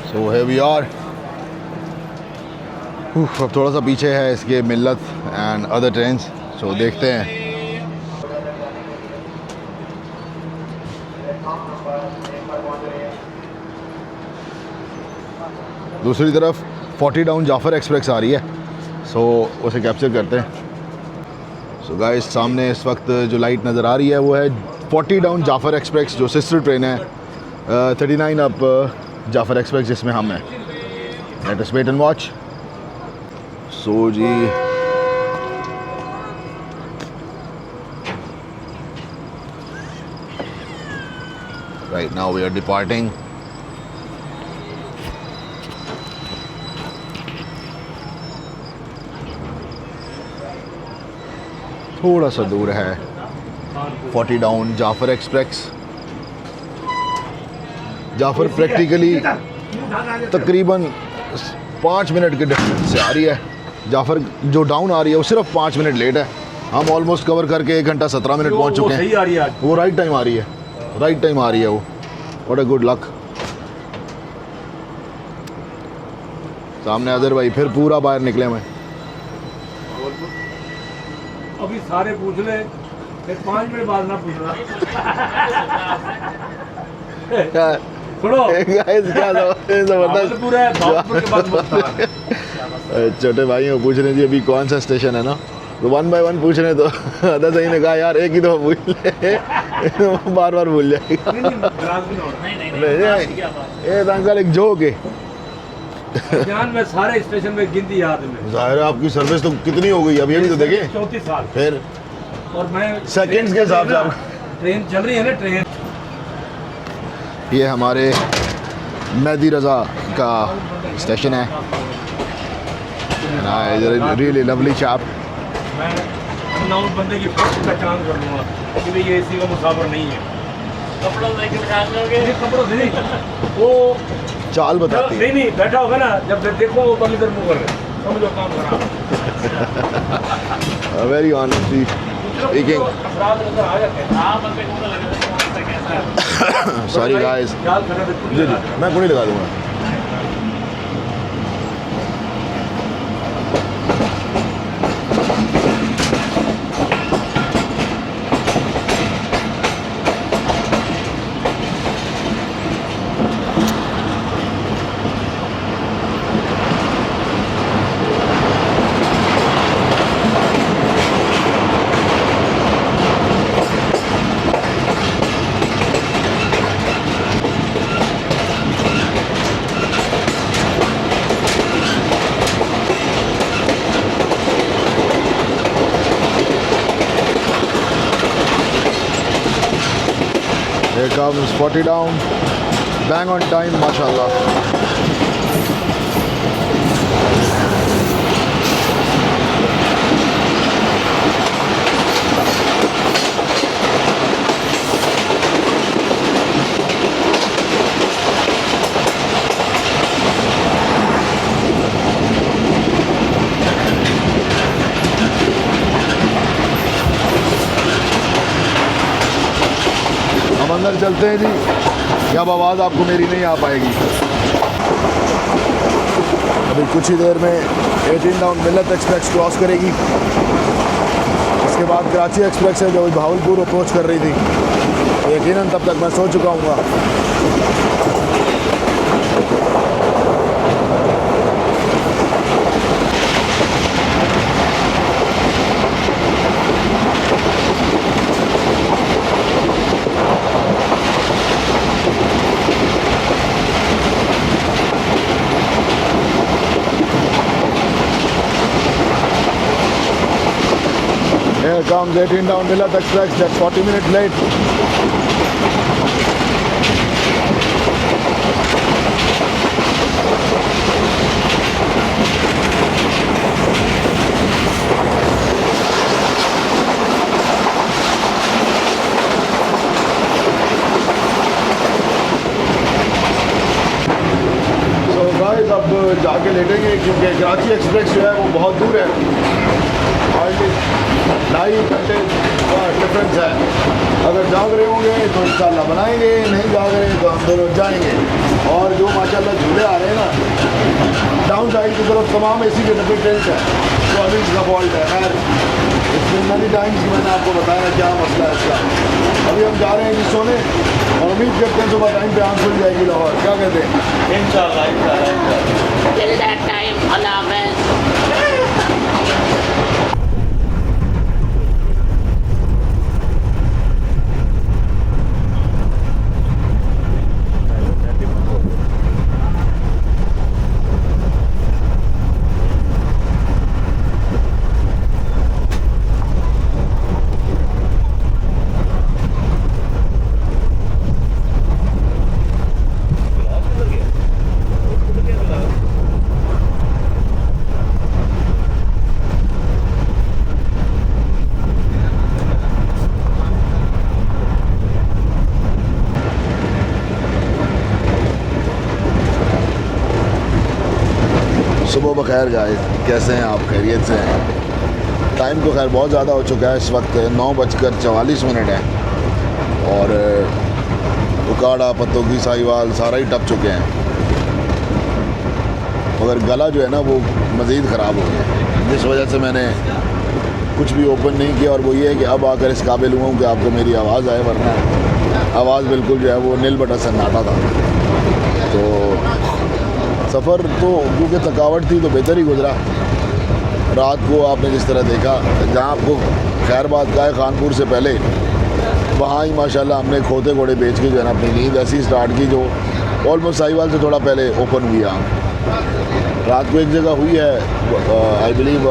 So here we are. अब थोड़ा सा पीछे है इसके मिल्लत एंड अदर ट्रेन्स, सो देखते हैं। दूसरी तरफ 40 डाउन जाफर एक्सप्रेस आ रही है, सो उसे कैप्चर करते हैं। सो गाइस, सामने इस वक्त जो लाइट नज़र आ रही है वो है 40 डाउन जाफर एक्सप्रेस, जो सिस्टर ट्रेन है 39 अप जाफर एक्सप्रेस, जिसमें हम हैं। Let us wait and watch. So जी, right now we are departing. थोड़ा सा दूर है 40 down Jaffar express. Jaffar practically तकरीबन 5 मिनट के डिफरेंस से आ रही है। जाफर जो डाउन आ रही है वो सिर्फ 5 मिनट लेट है। हम ऑलमोस्ट कवर करके 1 घंटा 17 मिनट पहुंच चुके हैं। सही आ रही है, वो राइट टाइम आ रही है, राइट टाइम आ रही है वो। What a good luck. सामने अजहर भाई फिर पूरा बाहर निकले मैं। अभी सारे पूछ ले, फिर 5 मिनट बाद ना पूछना। सुनो गाइस क्या जबरदस्त पूरा है, बाप के बाद बोलता है। छोटे भाई को पूछ रहे जी अभी कौन सा स्टेशन है ना, तो 1 बाय 1 पूछ रहे तो अदा सही ने कहा यार एक ही तो भूल ले बार बार भूल जाएगा। ये अंकल एक जोक है। ध्यान में सारे स्टेशन में गिनती याद है। जाहिर है आपकी सर्विस तो कितनी हो गई अभी, अभी तो देखें 34 साल। फिर और मैं सेकंड्स के हिसाब से ट्रेन चल रही है ना, ट्रेन। ये हमारे मेहदी रजा का स्टेशन है। Really lovely chap. मैं 9 बंदे की पहचान कर लूँगा कि भाई ये इसी का मुसाफिर नहीं है। कपड़ों से पहचान लोगे? कपड़ों से नहीं, वो चाल बताती है। नहीं बैठा होगा ना, जब देखो वो बंद इधर मुँह कर रहे, समझो काम खराब। Very honestly speaking, sorry guys. जी जी मैं कुड़ी लगा दूंगा। Here comes 40 down, bang on time, mashallah. हम अंदर चलते हैं जी, क्या अब आवाज़ आपको मेरी नहीं आ पाएगी। अभी कुछ ही देर में 18 डाउन मिल्लत एक्सप्रेस क्रॉस करेगी। इसके बाद कराची एक्सप्रेस है जो भावलपुर अप्रोच कर रही थी। यकीनन तब तक मैं सो चुका हूँ। Here comes 18 down Millat Express, that's 40 minutes late. So guys, अब जाके लेटेंगे क्योंकि कराची एक्सप्रेस जो है वो बहुत दूर है। हार्डली 2.5 घंटे का डिफरेंस है। अगर जाग रहे होंगे तो इंशाल्लाह बनाएंगे, नहीं जाग रहे तो हम दोनों जाएंगे। और जो माशाल्लाह झूले आ रहे हैं ना डाउन साइड की तरफ, तमाम एसी के डब्बे टेंट है, तो अभी इसका फॉल्ट है। खैर इसमें मैनी टाइम्स मैंने आपको बताया क्या मसला है इसका। अभी हम जा रहे हैं जी सोने और उम्मीद करते हैं सुबह टाइम पे आँख खुल जाएगी लाहौर। क्या कहते हैं? इंशाल्लाह। Till that time, Allah Hafiz. बखैर गाइस, कैसे हैं आप? खैरियत से हैं? टाइम तो खैर बहुत ज़्यादा हो चुका है, इस वक्त 9:44 है और उकाड़ा, पत्तोगी, साहिवाल सारा ही टप चुके हैं, मगर गला जो है ना वो मज़ीद ख़राब हो गया, जिस वजह से मैंने कुछ भी ओपन नहीं किया। और वो ये है कि अब आकर इस काबिल हुआ हूँ कि आपको मेरी आवाज़ आए, वरना आवाज़ बिल्कुल जो है वो नील बटा सन्नाटा था। तो सफ़र तो क्योंकि थकावट थी तो बेहतर ही गुजरा। रात को आपने जिस तरह देखा, जहाँ आपको खैरबाद का है खानपुर से पहले, वहाँ ही माशाल्लाह हमने खोते घोड़े बेच के जो है ना अपनी नींद ऐसी स्टार्ट की जो ऑलमोस्ट साहिवाल से थोड़ा पहले ओपन हुई। रात को एक जगह हुई है, आई बिलीव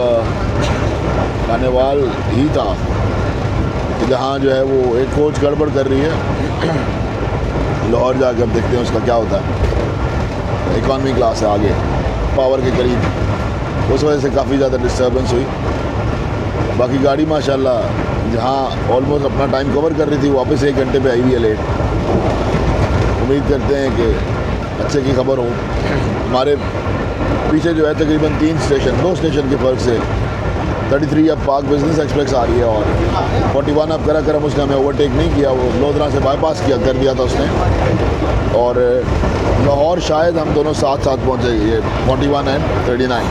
खानेवाल ही था, जहाँ जो है वो एक कोच गड़बड़ कर रही है। लाहौर जाकर अब देखते हैं उसका क्या होता है। इकॉनमी क्लास है आगे, पावर के करीब, उस वजह से काफ़ी ज़्यादा डिस्टर्बेंस हुई। बाकी गाड़ी माशाल्लाह जहाँ ऑलमोस्ट अपना टाइम कवर कर रही थी, वापस 1 घंटे पे आई हुई है लेट। उम्मीद करते हैं कि अच्छे की खबर हो। हमारे पीछे जो है तकरीबन 2 स्टेशन के फ़र्क से 33 अब पाक बिजनेस एक्सप्रेस आ रही है और 41 अब करम उसने हमें ओवरटेक नहीं किया, वो लोधरा से बाईपास कर दिया था उसने। और लाहौर शायद हम दोनों साथ साथ पहुँचेंगे, ये 41 एंड 39।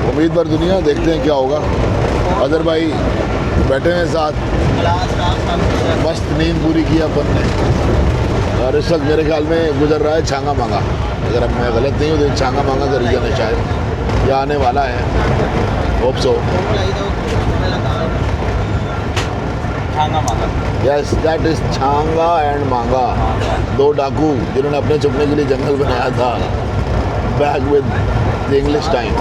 उम्मीद पर दुनिया, देखते हैं क्या होगा। अदर भाई बैठे हैं साथ, मस्त नींद पूरी की अपन ने, और इस वक्त मेरे ख्याल में गुजर रहा है छांगा मांगा। अगर अब मैं गलत नहीं हूँ तो छांगा मांगा का रीजन है शायद, या आने वाला है, hope so. Yes, that is Changa and मांगा, 2 डाकू जिन्होंने अपने छुपने के लिए जंगल बनाया था, back with the English time.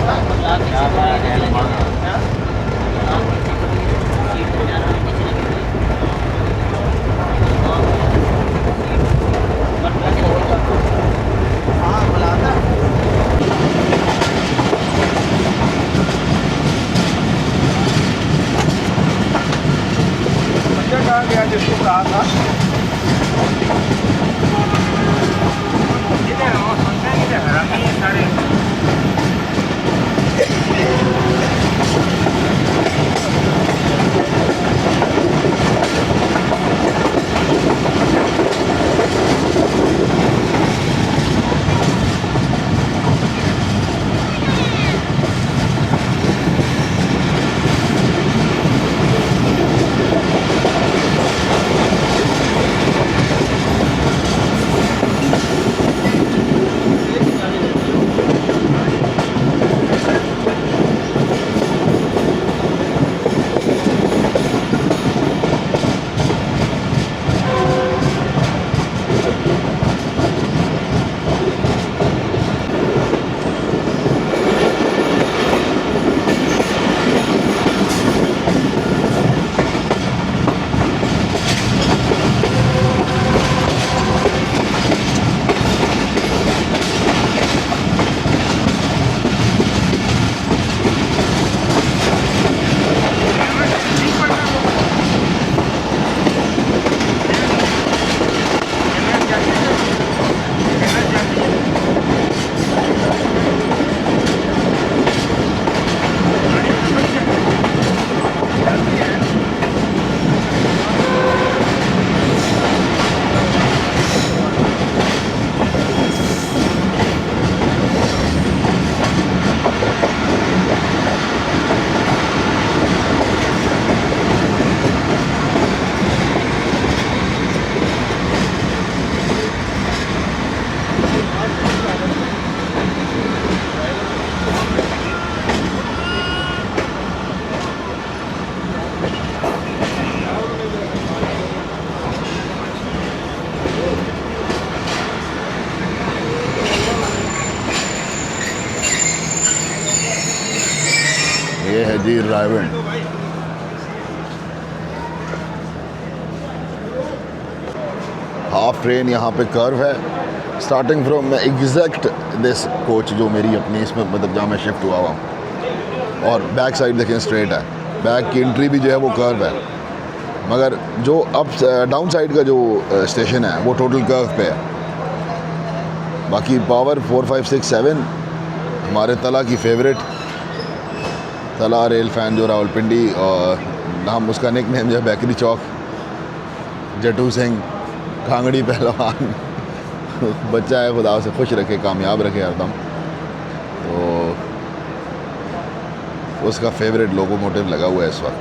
गया जिसको कहा था ये है जी रायवन। हाफ ट्रेन यहाँ पे कर्व है, starting from exact this coach जो मेरी अपनी इसमें मतलब जहाँ मैं शिफ्ट हुआ हुआ, और बैक साइड देखें स्ट्रेट है, बैक की एंट्री भी जो है वो कर्व है, मगर जो अप डाउन साइड का जो स्टेशन है वो टोटल कर्व पे है। बाकी पावर 4, 5, 6, 7 हमारे तला की फेवरेट, तला रेल फ़ैन जो रावलपिंडी, और नाम उसका निक नेम जो है बेकरी चौक, जटू सिंह कांगड़ी पहलवान। बच्चा है, खुदा से खुश रखे, कामयाब रखे हरदम। तो उसका फेवरेट लोकोमोटिव लगा हुआ है इस वक्त।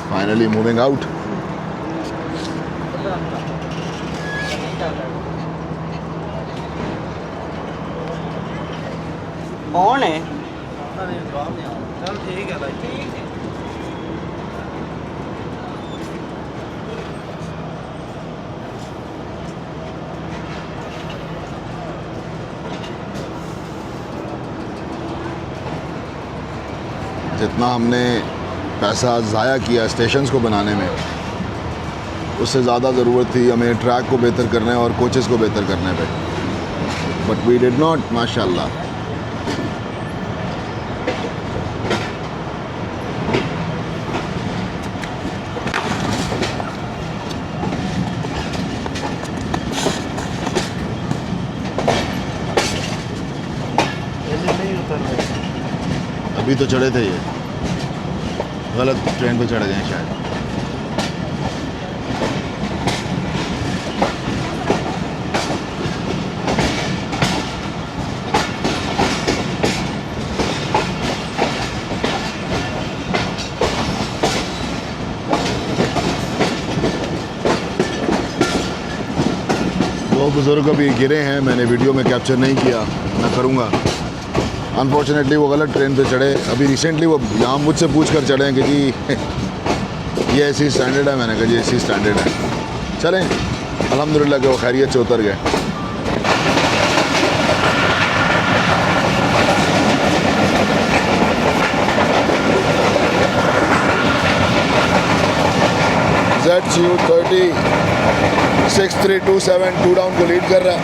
Finally moving out. कौन है? चल ठीक है भाई। जितना हमने पैसा ज़ाया किया स्टेशंस को बनाने में, उससे ज़्यादा ज़रूरत थी हमें ट्रैक को बेहतर करने और कोचेस को बेहतर करने पे, बट वी डिड नॉट, माशाल्लाह। अभी तो चढ़े थे, ये गलत ट्रेन पे चढ़ गए हैं शायद। दो बुज़ुर्ग अभी गिरे हैं, मैंने वीडियो में कैप्चर नहीं किया, मैं करूँगा। अनफॉर्चुनेटली वो गलत ट्रेन पे चढ़े। अभी रिसेंटली वो यहाँ मुझसे पूछ कर चढ़े हैं कि जी ये ऐसी स्टैंडर्ड है। मैंने कहा जी ऐसी स्टैंडर्ड है, चलें। अल्हम्दुलिल्लाह कि वो खैरियत से उतर गए। ZCU30 6327 टू डाउन को लीड कर रहा है।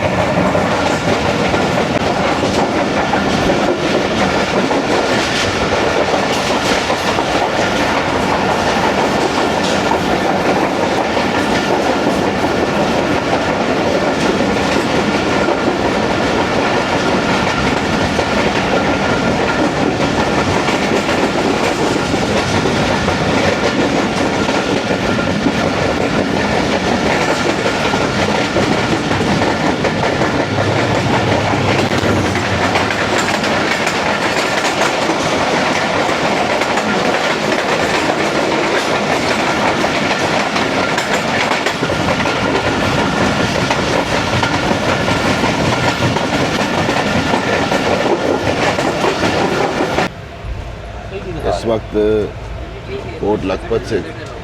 इस वक्त कोट लखपत से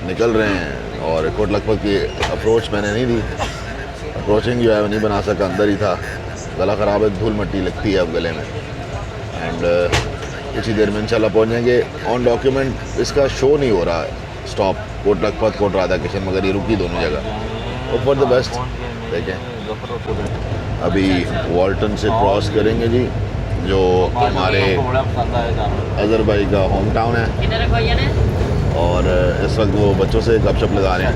निकल रहे हैं और कोट लखपत की अप्रोच मैंने नहीं दी। अप्रोचिंग जो है वो नहीं बना सका, अंदर ही था। गला ख़राब है, धूल मिट्टी लगती है अब गले में। एंड कुछ ही देर में इंशाल्लाह पहुँच जाएंगे। ऑन डॉक्यूमेंट इसका शो नहीं हो रहा है स्टॉप कोट लखपत, कोट राधा किशन, मगर ये रुकी दोनों जगह। Hope for the best. देखें अभी वॉल्टन से क्रॉस करेंगे जी, जो हमारे अजहर भाई का होम टाउन है। और इस वक्त वो बच्चों से गपशप लगा रहे हैं।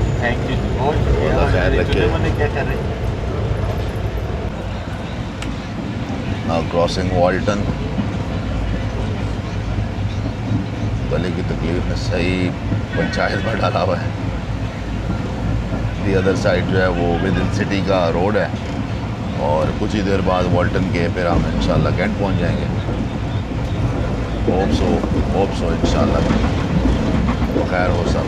खैर रखे। Now crossing वॉल्टन। गले की तकलीफ ने सही पंचायत में डाला हुआ है। दी अदर साइड जो है वो विद इन सिटी का रोड है और कुछ ही देर बाद वॉल्टन के फिर हम इंशाल्लाह कैंट पहुंच जाएंगे। होप सो इंशाल्लाह खैर हो सब।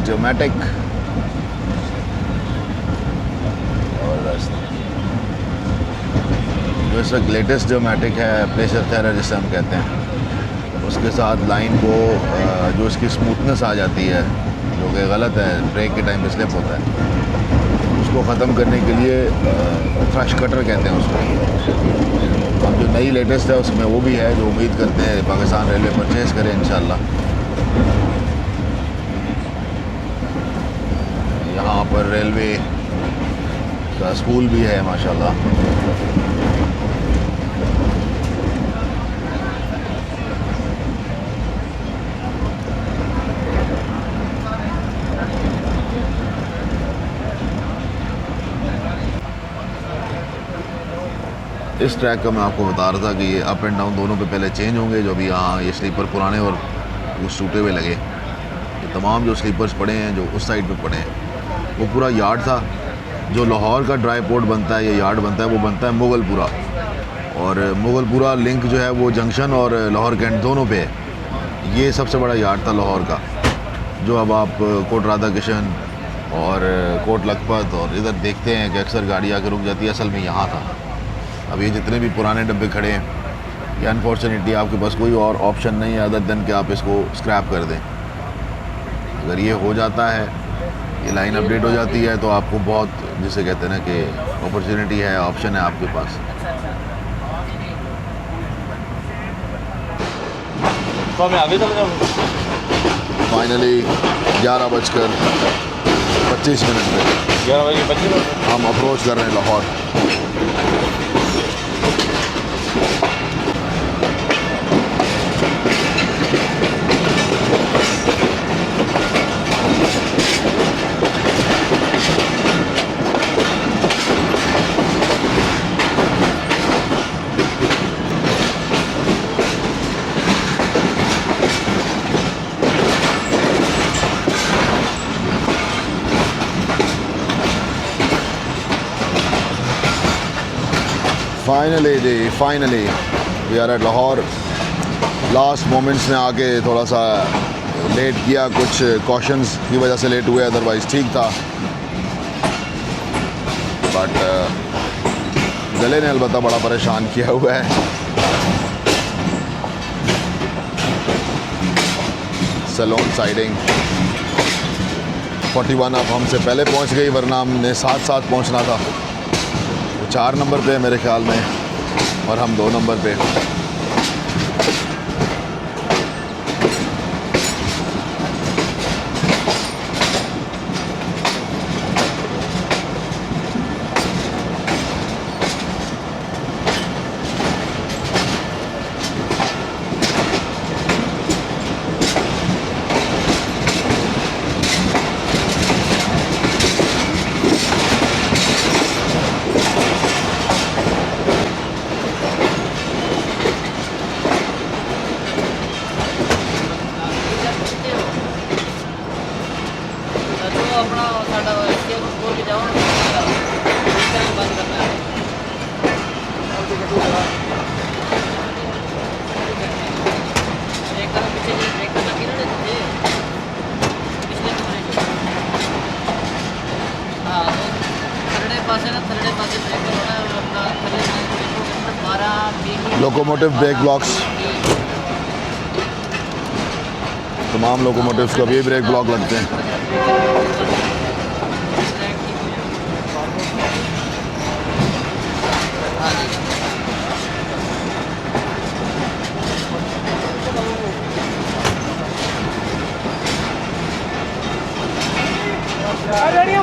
ड्रामेटिक जो इस वक्त लेटेस्ट जो मैटिक है, प्रेशर थेरर जिसे हम कहते हैं, उसके साथ लाइन को जो इसकी स्मूथनेस आ जाती है, जो कि गलत है, ब्रेक के टाइम पे स्लिप होता है, उसको ख़त्म करने के लिए थ्रश कटर कहते हैं उसको। अब जो नई लेटेस्ट है उसमें वो भी है, जो उम्मीद करते हैं पाकिस्तान रेलवे परचेज़ करें इंशाल्लाह। यहाँ पर रेलवे का स्कूल भी है माशाल्लाह। इस ट्रैक का मैं आपको बता रहा था कि ये अप एंड डाउन दोनों पे पहले चेंज होंगे। जो अभी यहाँ ये स्लीपर पुराने और कुछ टूटे हुए लगे, ये तमाम जो स्लीपर्स पड़े हैं जो उस साइड पे पड़े हैं, वो पूरा यार्ड था। जो लाहौर का ड्राई पोर्ट बनता है, ये यार्ड बनता है, वो बनता है मुगलपुरा। और मुगलपुरा लिंक जो है वो जंक्शन और लाहौर कैंट दोनों पे है। ये सबसे बड़ा यार्ड था लाहौर का, जो अब आप कोट राधा किशन और कोट लखपत और इधर देखते हैं कि अक्सर गाड़ी आके रुक जाती है, असल में यहाँ था। अब ये जितने भी पुराने डब्बे खड़े हैं, ये अनफॉर्चुनेटली आपके पास कोई और ऑप्शन नहीं है अदर देन कि आप इसको स्क्रैप कर दें। अगर ये हो जाता है, ये लाइन अपडेट हो जाती है, तो आपको बहुत, जिसे कहते हैं ना कि अपॉर्चुनिटी है, ऑप्शन है आपके पास। तो मैं आगे चले जाऊँ। फाइनली 11:25 पे 11:25 हम अप्रोच कर रहे हैं Lahore. Finally we are at Lahore. Last moments में आके थोड़ा सा लेट किया, कुछ कॉशंस की वजह से लेट हुए, अदरवाइज़ ठीक था। बट गले ने अलबत्ता बड़ा परेशान किया हुआ है। सैलून साइडिंग 41 अब हमसे पहले पहुंच गई, वरना हमने साथ पहुंचना था। 4 नंबर पे है मेरे ख्याल में और हम 2 नंबर पे। लोकोमोटिव ब्रेक ब्लॉक्स, तमाम लोकोमोटिव्स को भी ब्रेक ब्लॉक लगते हैं।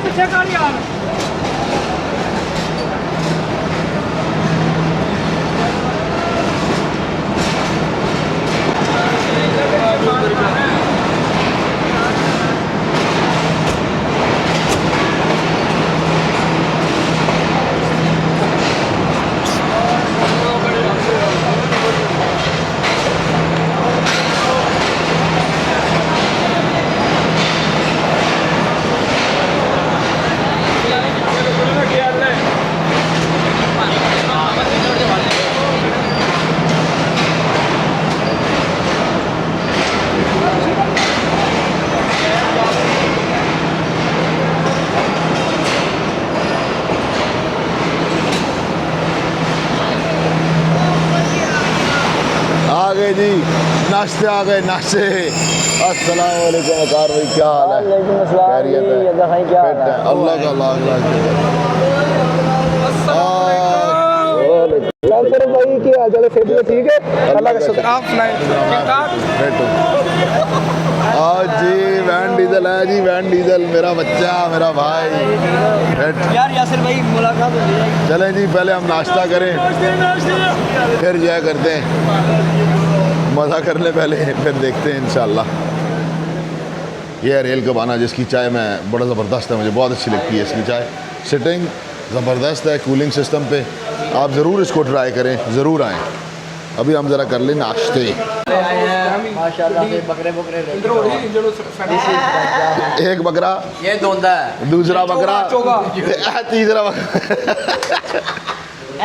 पीछे कर यार। नाश्ते आ गए नाश्ते। अस्सलाम वालेकुम अकार भाई, क्या हाल है? खैरियत है? फिट है? अल्लाह का लाख लाख शुक्र। भाई की हाल चाल है? फिट ठीक है, अल्लाह का शुक्र। आप सुनाएं, ठीक ठाक? आज जी वैन डीजल है जी, वैन डीजल मेरा बच्चा मेरा भाई फिट। यार यासिर भाई मुलाकात हो जाएगी। चलें जी, पहले हम नाश्ता करें फिर जय करते हैं, मज़ा कर ले पहले फिर देखते हैं इंशाल्लाह। ये है रेल कबाना जिसकी चाय मैं बड़ा ज़बरदस्त है, मुझे बहुत अच्छी लगती है इसकी चाय। सिटिंग ज़बरदस्त है, कूलिंग सिस्टम पे। आप ज़रूर इसको ट्राई करें, ज़रूर आएँ। अभी हम ज़रा कर लें नाश्ते। माशाल्लाह से बकरे एक बकरा, ये दोंदा है, दूसरा बकरा, तीसरा बकरा।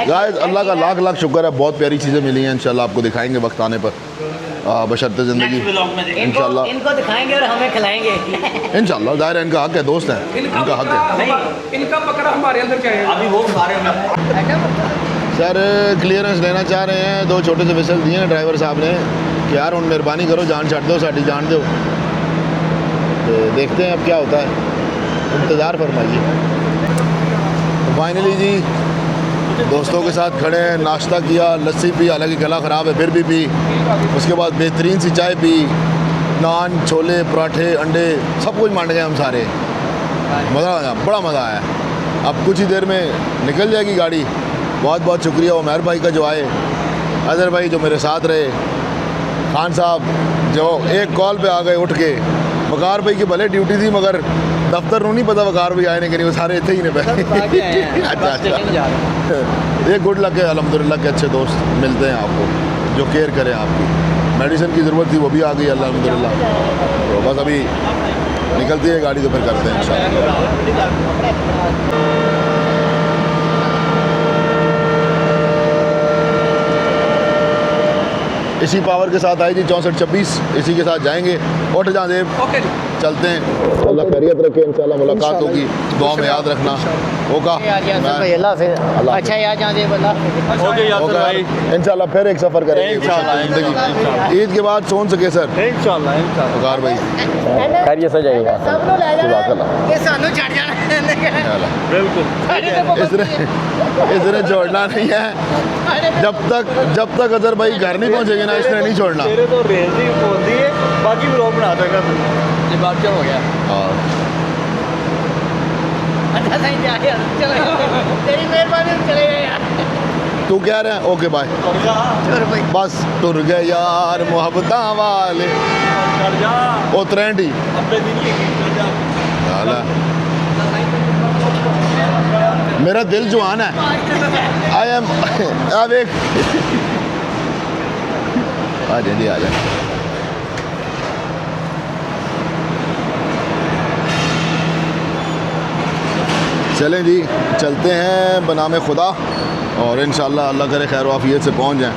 गाइस अल्लाह का लाख लाख शुक्र है, बहुत प्यारी चीज़ें मिली हैं। इंशाल्लाह आपको दिखाएंगे वक्त आने पर, बशर्ते ज़िंदगी इंशाल्लाह इनको दिखाएंगे और हमें खिलाएंगे। इंशाल्लाह। ज़ाहिर है इनका हक है, दोस्त है, इनका हक है। इनका बकरा हमारे अंदर क्या है? अभी वो खा रहे हैं। सर क्लियरेंस लेना चाह रहे हैं, 2 छोटे से विसल दिए हैं ड्राइवर साहब ने कि यार उन मेहरबानी करो, जान छड़ दो, साड़ी जान दो। तो देखते हैं अब क्या होता है, इंतज़ार फरमाइए। फाइनली जी दोस्तों के साथ खड़े हैं, नाश्ता किया, लस्सी पी, हालांकि गला ख़राब है फिर भी पी। उसके बाद बेहतरीन सी चाय पी, नान, छोले, पराठे, अंडे सब कुछ मांड गए हम सारे। मज़ा आया, बड़ा मज़ा आया। अब कुछ ही देर में निकल जाएगी गाड़ी। बहुत बहुत शुक्रिया उमर भाई का जो आए, अजहर भाई जो मेरे साथ रहे, खान साहब जो एक कॉल पे आ गए उठ के। वकार भाई की भले ड्यूटी थी मगर दफ्तर नहीं पता वकार भाई आए नहीं कि नहीं, वो सारे इतने ही ने पे। अच्छा अच्छा, ये गुड लक है अल्हम्दुलिल्लाह के अच्छे दोस्त मिलते हैं आपको जो केयर करें आपकी। मेडिसिन की ज़रूरत थी वो भी आ गई अल्हम्दुलिल्लाह। तो बस अभी निकलती है गाड़ी तो फिर करते हैं इंशाल्लाह। इसी पावर के साथ आई जी 6426, इसी के साथ जाएंगे। उठ जा देव, ओके जी, चलते हैं। अल्लाह खैरियत रखे, इंशाल्लाह मुलाकात होगी, दुआ में याद रखना होगा। अच्छा यार जान दे बंदा। ओके यासिर भाई, इंशाल्लाह फिर एक सफ़र करेंगे इंशाल्लाह, ज़िंदगी। ईद के बाद सोन सके सर इंशाल्लाह इंशाल्लाह। वकार भाई खैरियत से जाइएगा। ये सानू छड़ जाना बिल्कुल इसने छोड़ना नहीं है जब तक अजहर भाई घर नहीं पहुंचेंगे ना, इसने नहीं छोड़ना। तेरे तो रेल ही पहुंची है, बाकी ब्लॉग बना देगा तू। ये बात क्या हो गया? हाँ अच्छा सही जा यार, चलो तेरी मेहरबानी, चले यार। तू कह रहा है ओके बाय, बस टुर गए यार मोहब्बतां वाले। चढ़ जा, ओ ट्रेंड ही अब्बे दिन ही चढ़ जा। हाला। मेरा दिल जुआन है, आई एम अब एक आ जल्दी आ जा। चलें जी, चलते हैं बनामे खुदा, और इंशाल्लाह अल्लाह करे खैर आफियत से पहुंच जाएं।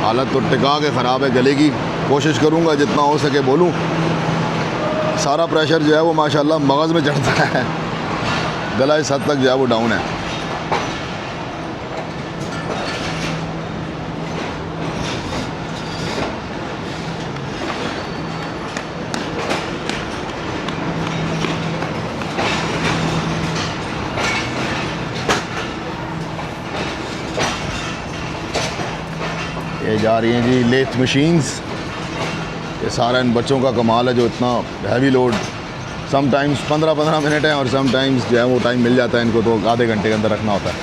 हालत तो टिका के ख़राब है गले की, कोशिश करूंगा जितना हो सके बोलूं। सारा प्रेशर जो है वो माशाल्लाह मगज़ में चढ़ता है, गला इस हद तक जो है वो डाउन है। ये जा रही हैं जी लेथ मशीन्स। ये सारा इन बच्चों का कमाल है जो इतना हैवी लोड, समटाइम्स 15-15 मिनट है और समटाइम्स जो है वो टाइम मिल जाता है इनको तो आधे घंटे के अंदर रखना होता है।